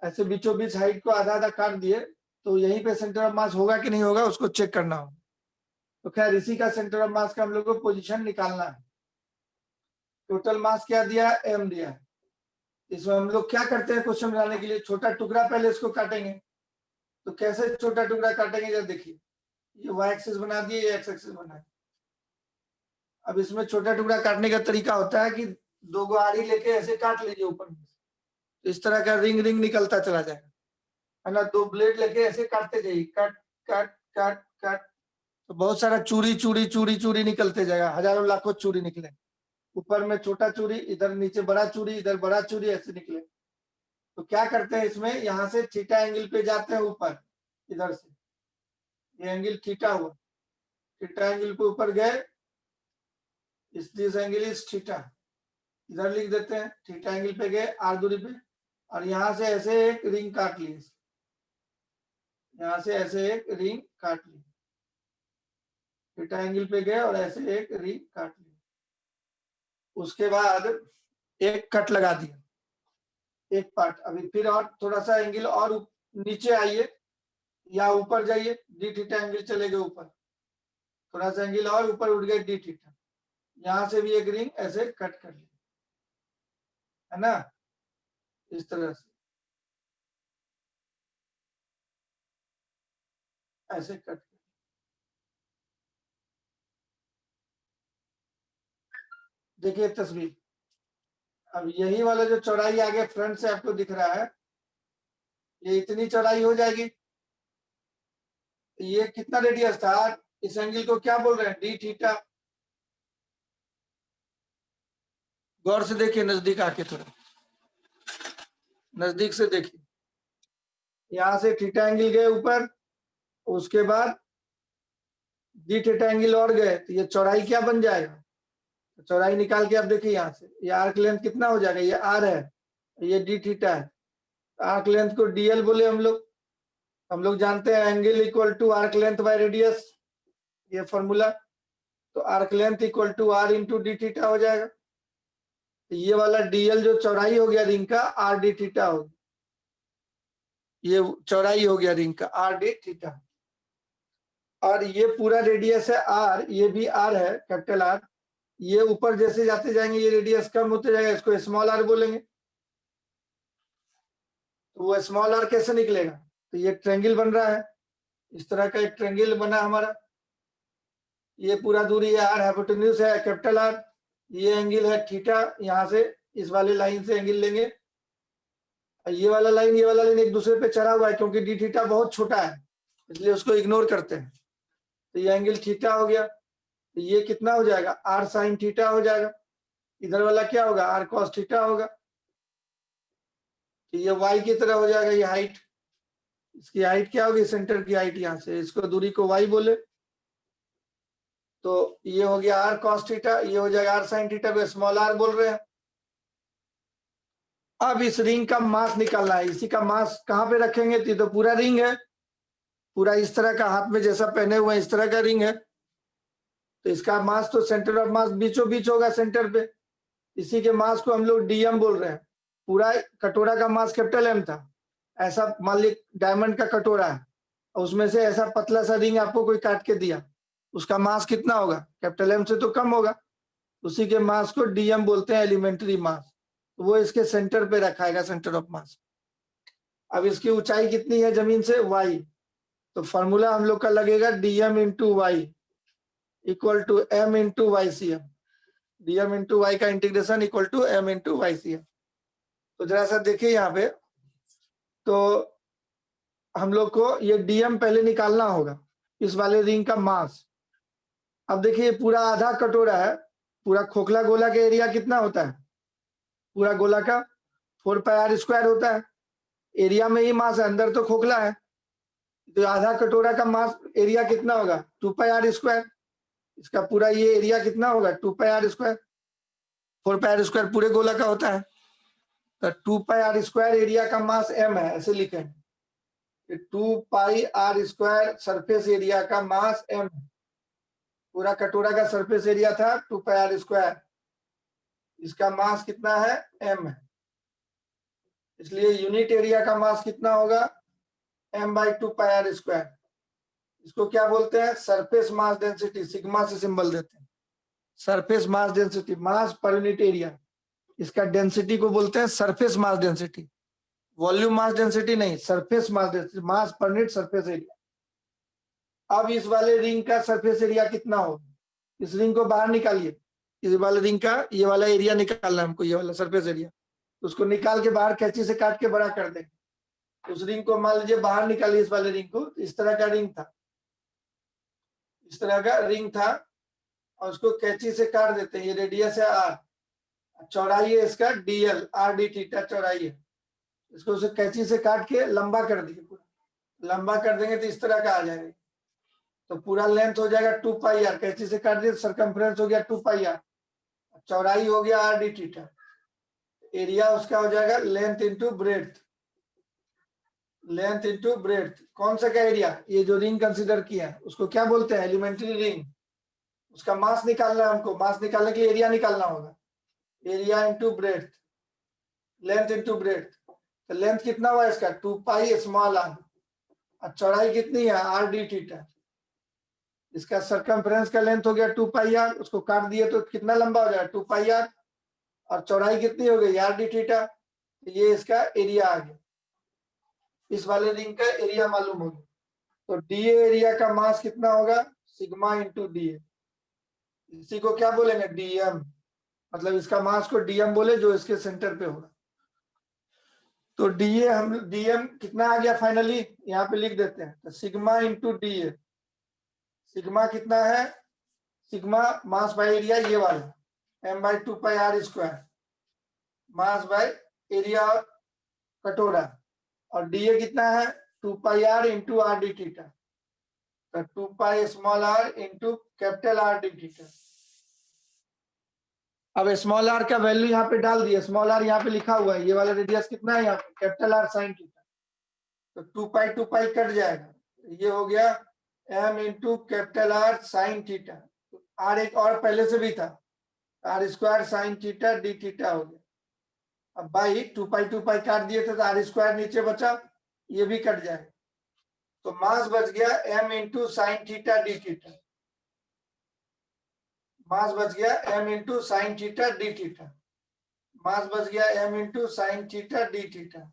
ऐसे बीचों बीच हाइट को आधा आधा काट दिए तो यहीं पे सेंटर ऑफ मास होगा कि नहीं होगा उसको चेक करना होगा। तो खैर इसी का सेंटर ऑफ मास का हम लोग को पोजीशन निकालना है। टोटल मास क्या दिया है, m दिया है। इसमें हम लोग क्या करते हैं क्वेश्चन बनाने के लिए, छोटा टुकड़ा पहले इसको काटेंगे। तो कैसे छोटा टुकड़ा काटेंगे जब देखिए, ये y एक्सिस बना दिए, ये x एक्सिस बना दिए। अब इसमें छोटा टुकड़ा काटने का तरीका होता है कि दो गो आड़ी लेके ऐसे काट लीजिए ऊपर में, तो इस तरह का रिंग रिंग निकलता चला जाएगा, है ना। दो ब्लेड लेके ऐसे काटते जाइए, कट कट कट कट, तो बहुत सारा चूड़ी चूड़ी चूड़ी चूड़ी निकलते जाएगा, हजारों लाखों चूड़ी निकले, ऊपर में छोटा चूड़ी, इधर नीचे बड़ा चूड़ी, इधर बड़ा चूड़ी, ऐसे निकले। तो क्या करते हैं इसमें, यहाँ से थीटा एंगल पे जाते हैं ऊपर इधर से, ये एंगल थीटा हुआ, थीटा एंगल के ऊपर गए, दिस एंगल इज थीटा, इधर लिख देते हैं, थीटा एंगल पे गए आर दूरी पे, और यहां से ऐसे एक रिंग काट ली, यहां से ऐसे एक रिंग काट ली, थीटा एंगल पे गए और ऐसे एक रिंग काट ली। उसके बाद एक कट लगा दिया, एक पार्ट। अभी फिर और थोड़ा सा एंगल और नीचे आइए या ऊपर जाइए, डी थीटा एंगल चले गए ऊपर, थोड़ा सा एंगल और ऊपर उठ गए डी थीटा, यहां से भी एक रिंग ऐसे कट कर ली, है ना, इस तरह से ऐसे कट कर। देखिए तस्वीर, अब यही वाला जो चौड़ाई आगे फ्रंट से आपको दिख रहा है, ये इतनी चौड़ाई हो जाएगी। ये कितना रेडियस था, इस एंगल को क्या बोल रहे हैं, डी थीटा। गौर से देखिए, नजदीक आके थोड़ा नजदीक से देखिए, यहां से थीटा एंगल गए ऊपर, उसके बाद डी थीटा एंगल और गए, तो ये चौड़ाई क्या बन जाएगा, तो चौड़ाई निकाल के आप देखिए, यहाँ से ये आर्क लेंथ कितना हो जाएगा, ये आर है, ये डी थीटा है, आर्क लेंथ को डीएल बोले हम लोग जानते हैं angle equal to arc length by radius, ये फॉर्मूला। तो arc length equal to R into d theta हो जाएगा, तो ये वाला डीएल जो चौड़ाई हो गया रिंग का, आर डी थीटा हो गया, ये चौड़ाई हो गया रिंग का आर डी थीटा। और ये पूरा रेडियस है आर, ये भी आर है, कैपिटल आर। ये ऊपर जैसे जाते जाएंगे ये रेडियस कम होते जाएगा, इसको स्मॉल आर बोलेंगे। तो वो स्मॉल आर कैसे निकलेगा, तो ये ट्रेंगल बन रहा है, इस तरह का एक ट्रेंगल बना हमारा, ये पूरा दूरी आर, हाइपोटेन्यूज है कैपिटल आर, ये एंगल है थीटा, यहाँ से इस वाले लाइन से एंगल लेंगे, ये वाला लाइन ये वाला लाइन एक दूसरे पे चढ़ा हुआ है, क्योंकि डी थीटा बहुत छोटा है इसलिए उसको इग्नोर करते हैं। तो ये एंगल थीटा हो गया, तो ये कितना हो जाएगा, आर साइन थीटा हो जाएगा, इधर वाला क्या होगा, आर कॉस थीटा होगा। तो ये वाई की तरह हो जाएगा, ये हाइट, इसकी हाइट क्या होगी, सेंटर की हाइट, यहाँ से इसको दूरी को वाई बोले, तो ये हो गया आर कॉस थीटा, ये हो जाएगा आर साइन थीटा को स्मॉल आर बोल रहे हैं। अब इस रिंग का मास निकालना है, इसी का मास कहाँ पे रखेंगे, तो पूरा रिंग है, पूरा इस तरह का हाथ में जैसा पहने हुए इस तरह का रिंग है, तो इसका मास तो सेंटर ऑफ मास बीचों बीच होगा सेंटर पे, इसी के मास को हम लोग डीएम बोल रहे हैं। पूरा कटोरा का मास कैपिटल एम था, ऐसा मान ली डायमंड का कटोरा है, और उसमें से ऐसा पतला सा रिंग आपको कोई काट के दिया, उसका मास कितना होगा, कैपिटल एम से तो कम होगा, उसी के मास को डीएम बोलते हैं, एलिमेंट्री मास। तो वो इसके सेंटर पे रखाएगा, सेंटर ऑफ मास। अब इसकी ऊंचाई कितनी है जमीन से, वाई, तो फॉर्मूला हम लोग का लगेगा DM into Y equal to M into Y C M, DM into Y का integration equal to M into Y C M. तो जरा सा देखिए यहाँ पे, तो हम लोग को ये डीएम पहले निकालना होगा, इस वाले रिंग का मास। अब देखिए पूरा आधा कटोरा है, पूरा खोखला गोला का एरिया कितना होता है, पूरा गोला का 4 पाई आर स्क्वायर होता है, एरिया में ही मास है, अंदर तो खोखला है, तो आधा कटोरा का मास एरिया कितना होगा, 2 पाई आर स्क्वायर, इसका पूरा ये एरिया कितना होगा, 2 pi R square, 4 pi R square पूरे गोला का होता है, तो 2 पाई आर स्क्वायर एरिया का मास m है, ऐसे लिखें, 2 pi R square surface area का मास m है, पूरा कटोरा का सरफेस एरिया था 2 पाई आर स्क्वायर, इसका मास कितना है, m है, इसलिए यूनिट एरिया का मास कितना होगा, m by 2 pi R square. इसको क्या बोलते हैं, सरफेस मास डेंसिटी, सिग्मा से सिंबल देते हैं, सरफेस मास डेंसिटी, मास पर यूनिट एरिया, इसका डेंसिटी को बोलते हैं surface mass density, volume mass density नहीं, सरफेस मास डेंसिटी, मास पर यूनिट सरफेस एरिया। अब इस वाले रिंग का सरफेस एरिया कितना होगा, इस रिंग को बाहर निकालिए, इस वाले रिंग का ये वाला एरिया निकालना है हमको, ये वाला सरफेस एरिया, उसको निकाल के बाहर कैंची से काट के बड़ा कर देंगे। उस रिंग को मान लीजिए बाहर निकालिए, इस वाले रिंग को, इस तरह का रिंग था, इस तरह का रिंग था, और उसको कैंची से काट देते हैं, ये रेडियस है आर, चौड़ाई है इसका डीएल, आर डी थीटा चौड़ाई है, इसको उसे कैंची से काट के लंबा कर दिए, पूरा लंबा कर देंगे तो इस तरह का आ जाएगा, तो पूरा लेंथ हो जाएगा 2 पाई आर, कैंची से काट दिया सरकमफ्रेंस हो गया 2 पाई आर, चौड़ाई हो गया आर डी थीटा, एरिया उसका हो जाएगा length into breadth, length into breadth. कौन सा का एरिया, ये जो रिंग कंसीडर किया है उसको क्या बोलते हैं, एलिमेंट्री रिंग। उसका मास निकालना है हमको, मास निकालने के लिए एरिया निकालना होगा, area into breadth, length into breadth. तो लेंथ कितना हुआ इसका 2 पाई स्मॉल आर, और चौड़ाई कितनी है आर डी थीटा। इसका सरकमफ्रेंस का लेंथ हो गया 2 पाई आर, उसको काट दिए तो कितना लंबा हो जाएगा 2 पाई आर, और चौड़ाई कितनी हो गई आर डी थीटा। ये इसका एरिया आ गया, इस वाले रिंग का एरिया मालूम हो गया। तो डीए एरिया का मास कितना होगा सिग्मा इंटू डीए, इसी को क्या बोलेंगे डीएम, मतलब इसका मास को डीएम बोले जो इसके सेंटर पे होगा। तो डीए हम डीएम कितना आ गया फाइनली यहाँ पे लिख देते हैं, तो सिग्मा इंटू डीए, सिग्मा कितना है, सिग्मा मास बाय एरिया ये वाला M by 2 pi R square, mass by area कटोरा, और डीए कितना है 2 pi R into R D theta, तो 2 pi small R into capital R D theta. अब स्मॉल आर का वैल्यू यहाँ पे डाल दिया, स्मॉल आर यहाँ पे लिखा हुआ है, ये वाला रेडियस कितना है यहाँ पे कैपिटल आर साइन थीटा, तो 2 पाई कट जाएगा, ये हो गया M into capital R sine theta, R एक और पहले से भी था, R square sine theta D theta हो गया। अब बाई 2 पाई काट दिए थे तो आर स्क्वायर नीचे बचा, ये भी कट जाएगा, तो मास बच गया M into sine theta D theta, mass बच गया M into sine theta D theta, mass बच गया M into sine theta D theta,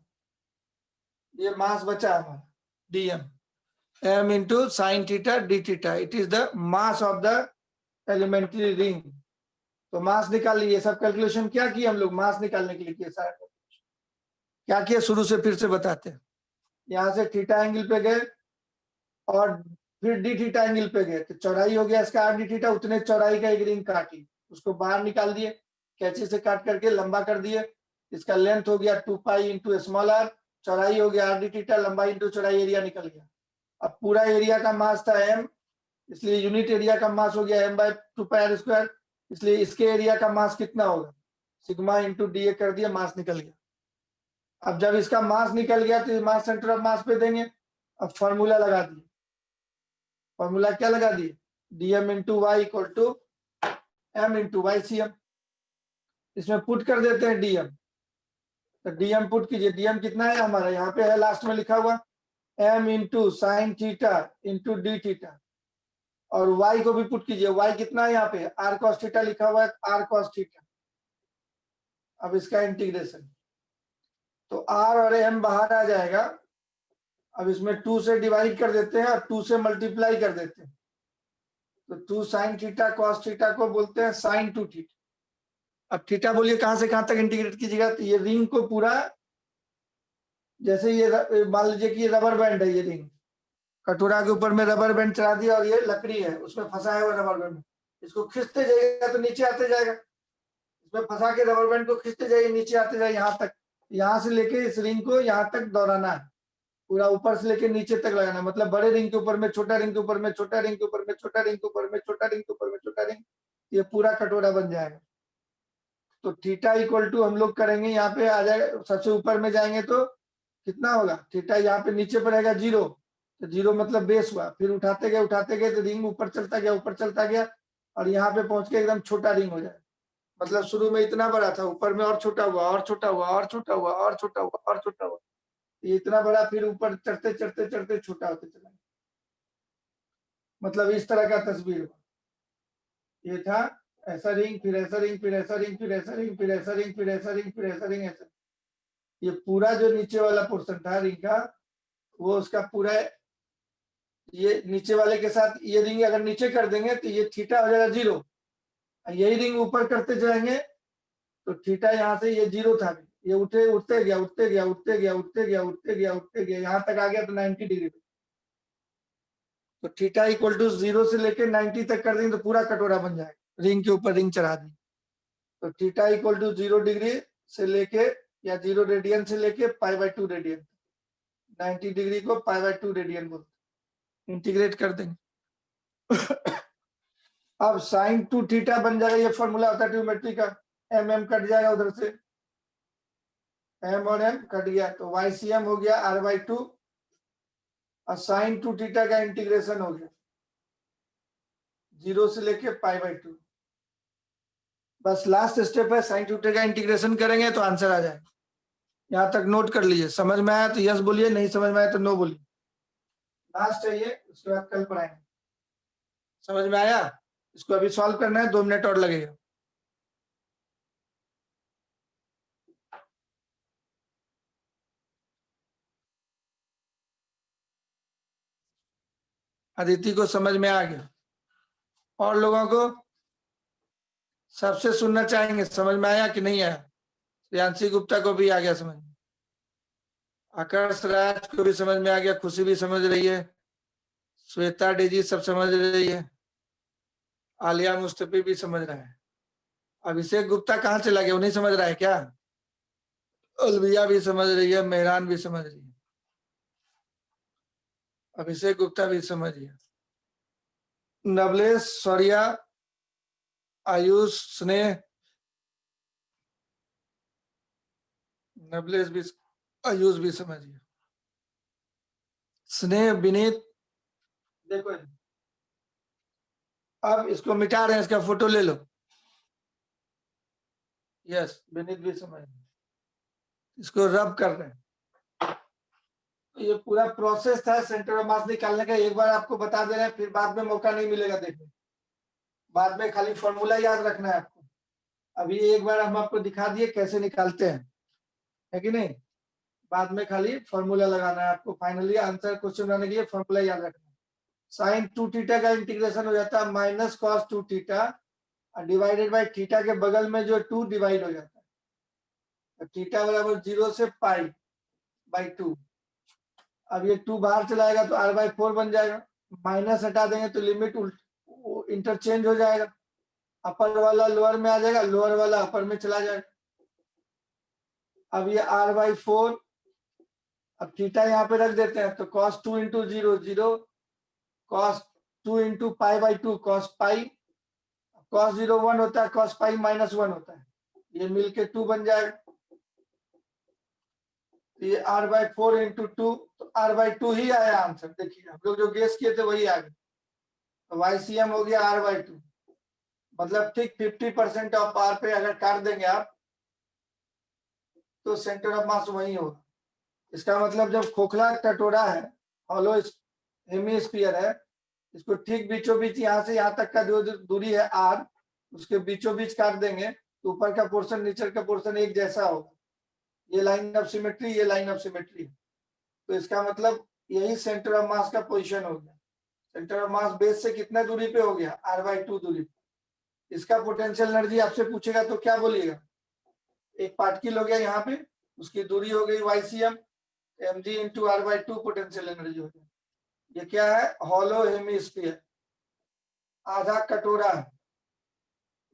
ये मास बचा हमारा DM, M into sine theta D theta, it is the mass of the elementary ring. तो mass निकाल लिए, सब कैलकुलेशन क्या किए हम लोग मास निकालने के लिए किए, सारा क्या किया शुरू से फिर से बताते हैं। यहाँ से थीटा एंगल पे गए और फिर डी थीटा एंगल पे गए, तो चौड़ाई हो गया इसका आर डी थीटा, उतने चौड़ाई का एक रिंग काटी, उसको बाहर निकाल दिए, कैंची से काट करके लंबा कर दिए, इसका लेंथ हो गया 2 पाई इंटू स्मॉल आर, चौड़ाई हो गया आर डी थीटा, लंबाई इंटू चौड़ाई, एरिया निकल गया। अब पूरा एरिया का मास था एम, इसलिए यूनिट एरिया का मास हो गया M by 2 pi R square, इसलिए इसके एरिया का मास कितना होगा सिग्मा इंटू डी कर दिया, मास निकल गया। अब जब इसका मास निकल गया तो मास सेंटर ऑफ मास पे देंगे, अब फॉर्मूला लगा दिए, फॉर्मूला क्या लगा दिए dm into Y equal to M into Y C M, इसमें पुट कर देते हैं डीएम, तो डीएम पुट कीजिए, डीएम कितना है हमारा यहाँ पे है लास्ट में लिखा हुआ M into sine theta into d theta, और वाई को भी पुट कीजिए, वाई कितना है यहाँ पे आर कॉस थीटा लिखा हुआ है, आर कॉस थीटा। अब इसका इंटीग्रेशन, तो आर और एम बाहर आ जाएगा, अब इसमें 2 से डिवाइड कर देते हैं और 2 से मल्टीप्लाई कर देते हैं, तो 2 साइन थीटा कॉस थीटा को बोलते हैं साइन 2 थीटा। अब थीटा बोलिए कहां से कहां तक इंटीग्रेट कीजिएगा, तो ये रिंग को पूरा, जैसे ये मान लीजिए कि ये रबर बैंड है, ये रिंग कटोरा के ऊपर में रबर बैंड चढ़ा दिया और ये लकड़ी है उसमें फंसाया हुआ रबर बैंड, इसको खींचते जाएगा तो नीचे आते जाएगा, इसमें फंसा के रबर बैंड को खींचते जाइए नीचे आते जाइए यहाँ तक, यहाँ से लेके इस रिंग को यहाँ तक दौड़ाना है, पूरा ऊपर से लेके नीचे तक लगाना, मतलब बड़े रिंग के ऊपर में छोटा रिंग के ऊपर में छोटा रिंग के ऊपर में छोटा रिंग के ऊपर में छोटा रिंग के ऊपर में छोटा रिंग, ये पूरा कटोरा बन जाएगा। तो थीटा इक्वल टू हम लोग करेंगे यहाँ पे आ जाएगा, सबसे ऊपर में जाएंगे तो कितना होगा थीटा, यहाँ पे नीचे पड़ेगा 0, तो 0 मतलब बेस हुआ, फिर उठाते गए तो रिंग ऊपर चलता गया और यहाँ पे पहुंच के एकदम छोटा रिंग हो जाए, मतलब शुरू में इतना बड़ा था, ऊपर में और छोटा हुआ और छोटा हुआ और छोटा हुआ और छोटा हुआ और छोटा हुआ, ये इतना बड़ा, फिर ऊपर चढ़ते चढ़ते चढ़ते छोटा होते चला, मतलब इस तरह का तस्वीर हुआ। ये था ऐसा रिंग, फिर ऐसा रिंग, फिर ऐसा रिंग, फिर ऐसा रिंग, फिर ऐसा रिंग, फिर ऐसा रिंग, फिर ऐसा रिंग, ऐसा। ये पूरा जो नीचे वाला पोर्शन था रिंग का, वो उसका पूरा, ये नीचे वाले के साथ ये रिंग अगर नीचे कर देंगे तो ये थीटा हो जाएगा 0, यही रिंग ऊपर करते जाएंगे तो थीटा यहाँ से ये 0 था, ये उठते गया, यहाँ तक आ गया तो 90 डिग्री, तो थीटा इक्वल टू 0 से लेके 90 तक कर देंगे तो पूरा कटोरा बन जाएगा, रिंग के ऊपर रिंग चढ़ा देंगे, तो थीटा इक्वल टू 0 डिग्री से लेके या 0 रेडियन से लेके π/2 रेडियन, 90 डिग्री को π/2 रेडियन बोलते, इंटीग्रेट कर देंगे अब साइन 2 थीटा बन जाएगा, ये फॉर्मूला होता है ट्रिग्नोमेट्री का, एम कट जाएगा उधर से, एम और एम कट गया, तो YCM हो गया R/2 और साइन 2 थीटा का इंटीग्रेशन हो गया 0 से लेके π/2। बस लास्ट स्टेप है, साइन 2 थीटा का इंटीग्रेशन करेंगे तो आंसर आ जाएगा। यहाँ तक नोट कर लीजिए, समझ में आया तो यस बोलिए, नहीं समझ में आया तो नो बोलिए। लास्ट है ये, उसके बाद कल पढ़ाएंगे। समझ में आया? इसको अभी सॉल्व करना है, 2 मिनट और लगेगा। अदिति को समझ में आ गया? और लोगों को सबसे सुनना चाहेंगे, समझ में आया कि नहीं आया? प्रियांशी गुप्ता को भी आ गया समझ में, आकर्ष राज को भी समझ में आ गया, खुशी भी समझ रही है, श्वेता डेजी सब समझ रही है, आलिया मुस्तफी भी समझ रहा है। अभिषेक गुप्ता कहाँ चला गया, वो नहीं समझ रहा है क्या? अलविया भी समझ रही है, मेहरान भी समझ रही है, अभिषेक गुप्ता भी समझ गया, नवलेश, सौर्या, आयुष, स्नेह, नवलेश भी, आयुष भी समझ गया, स्नेह, विनीत। देखो अब इसको मिटा रहे हैं, इसका फोटो ले लो। यस, विनीत भी समझ गया, इसको रब कर रहे हैं। ये पूरा प्रोसेस था सेंटर ऑफ मास निकालने का, एक बार आपको बता दे रहे हैं, फिर बाद में मौका नहीं मिलेगा देखने, बाद में खाली फॉर्मूला याद रखना है आपको। अभी एक बार हम आपको दिखा दिए कैसे निकालते हैं, है कि नहीं? बाद में खाली फॉर्मूला लगाना है आपको, फाइनली आंसर क्वेश्चन बनाने के लिए फॉर्मूला याद रखना है। साइन 2 थीटा का इंटीग्रेशन हो जाता है minus cos 2 theta divided by theta के बगल में जो 2 डिवाइड हो जाता है, थीटा बराबर 0 से π/2। अब ये 2 बाहर चलाएगा तो R/4 बन जाएगा, माइनस हटा देंगे तो लिमिट इंटरचेंज हो जाएगा, अपर वाला लोअर में आ जाएगा, लोअर वाला अपर में चला जाएगा। अब ये R/4, अब थीटा यहाँ पे रख देते हैं तो cos 2 into 0 0, cos 2 into π/2 cos pi, cos 0 1 होता है, cos पाई -1 होता है, ये मिलके 2 बन जाएगा। ये R/4 इंटू 2, तो R/2 ही आया आंसर। देखिए हम लोग जो गेस किए थे वही आ गया, तो YCM हो गया R/2, मतलब ठीक 50% ऑफ R पे अगर काट देंगे आप तो सेंटर ऑफ मास वही होगा। इसका मतलब जब खोखला कटोरा है, हॉलो हेमीस्फीयर है, इसको ठीक बीचों बीच यहाँ से यहाँ तक का जो दूरी है R, उसके बीचों बीच काट देंगे तो ऊपर का पोर्शन नीचे का पोर्शन एक जैसा होगा। ये लाइन ऑफ सिमेट्री, ये लाइन ऑफ सिमेट्री, तो इसका मतलब यही सेंटर ऑफ मास का पोजीशन हो गया। सेंटर ऑफ मास बेस से कितना दूरी पे हो गया? R/2 दूरी पे। इसका पोटेंशियल एनर्जी आपसे पूछेगा तो क्या बोलिएगा? एक पार्टिकल हो गया यहाँ पे, उसकी दूरी हो गई YCM, mg into R/2 potential energy हो गया। ये क्या है? हॉलो हेमीस्फीयर, आधा कटोरा है,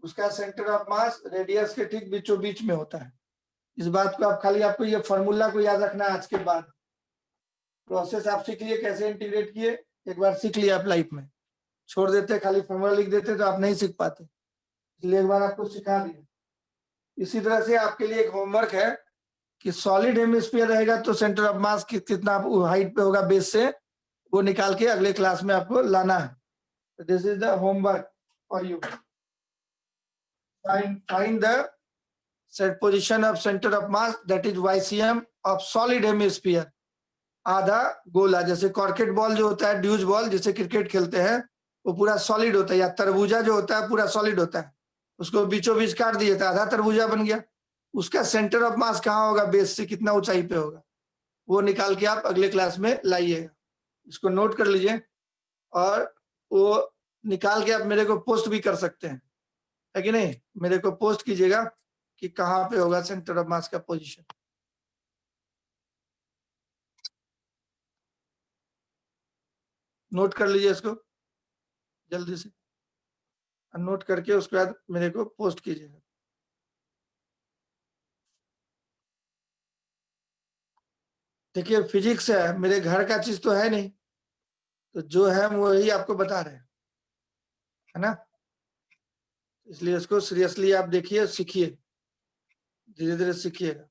उसका सेंटर ऑफ मास रेडियस के ठीक बीचों बीच में होता है। इस बात को आप खाली आपको ये फॉर्मूला को याद रखना है। आज के बाद प्रोसेस आप सीख लिए कैसे इंटीग्रेट किए, एक बार सीख लिया आप लाइफ में, छोड़ देते खाली फॉर्मूला लिख देते तो आप नहीं सीख पाते, इसलिए एक बार आपको सिखा दिया। इसी तरह से आपके लिए एक होमवर्क है कि सॉलिड हेमिस्फीयर रहेगा तो सेंटर ऑफ मास कितना हाइट पे होगा बेस से, वो निकाल के अगले क्लास में आपको लाना है। This is the homework for you. Find the set position of centre of mass that is YCM of solid hemisphere. आधा गोला, जैसे कॉर्केट बॉल जो होता है, ड्यूज बॉल जिसे क्रिकेट खेलते हैं, वो पूरा सॉलिड होता है, या तरबूजा जो होता है पूरा सॉलिड होता है, उसको बीचों बीच काट दिए तो आधा तरबूजा बन गया। उसका सेंटर ऑफ मास कहाँ होगा बेस से, कितना ऊंचाई पे होगा, वो निकाल के आप अगले क्लास में लाइएगा। इसको नोट कर लीजिए और वो निकाल के आप मेरे को पोस्ट भी कर सकते हैं, है कि नहीं? मेरे को पोस्ट कीजिएगा कि कहाँ पे होगा सेंटर ऑफ मास का पोजीशन। नोट कर लीजिए इसको जल्दी से, नोट करके उसके बाद मेरे को पोस्ट कीजिएगा। देखिए फिजिक्स है, मेरे घर का चीज तो है नहीं, तो जो है वही आपको बता रहे हैं। है ना। इसलिए इसको सीरियसली आप देखिए, सीखिए, धीरे धीरे सीखिएगा।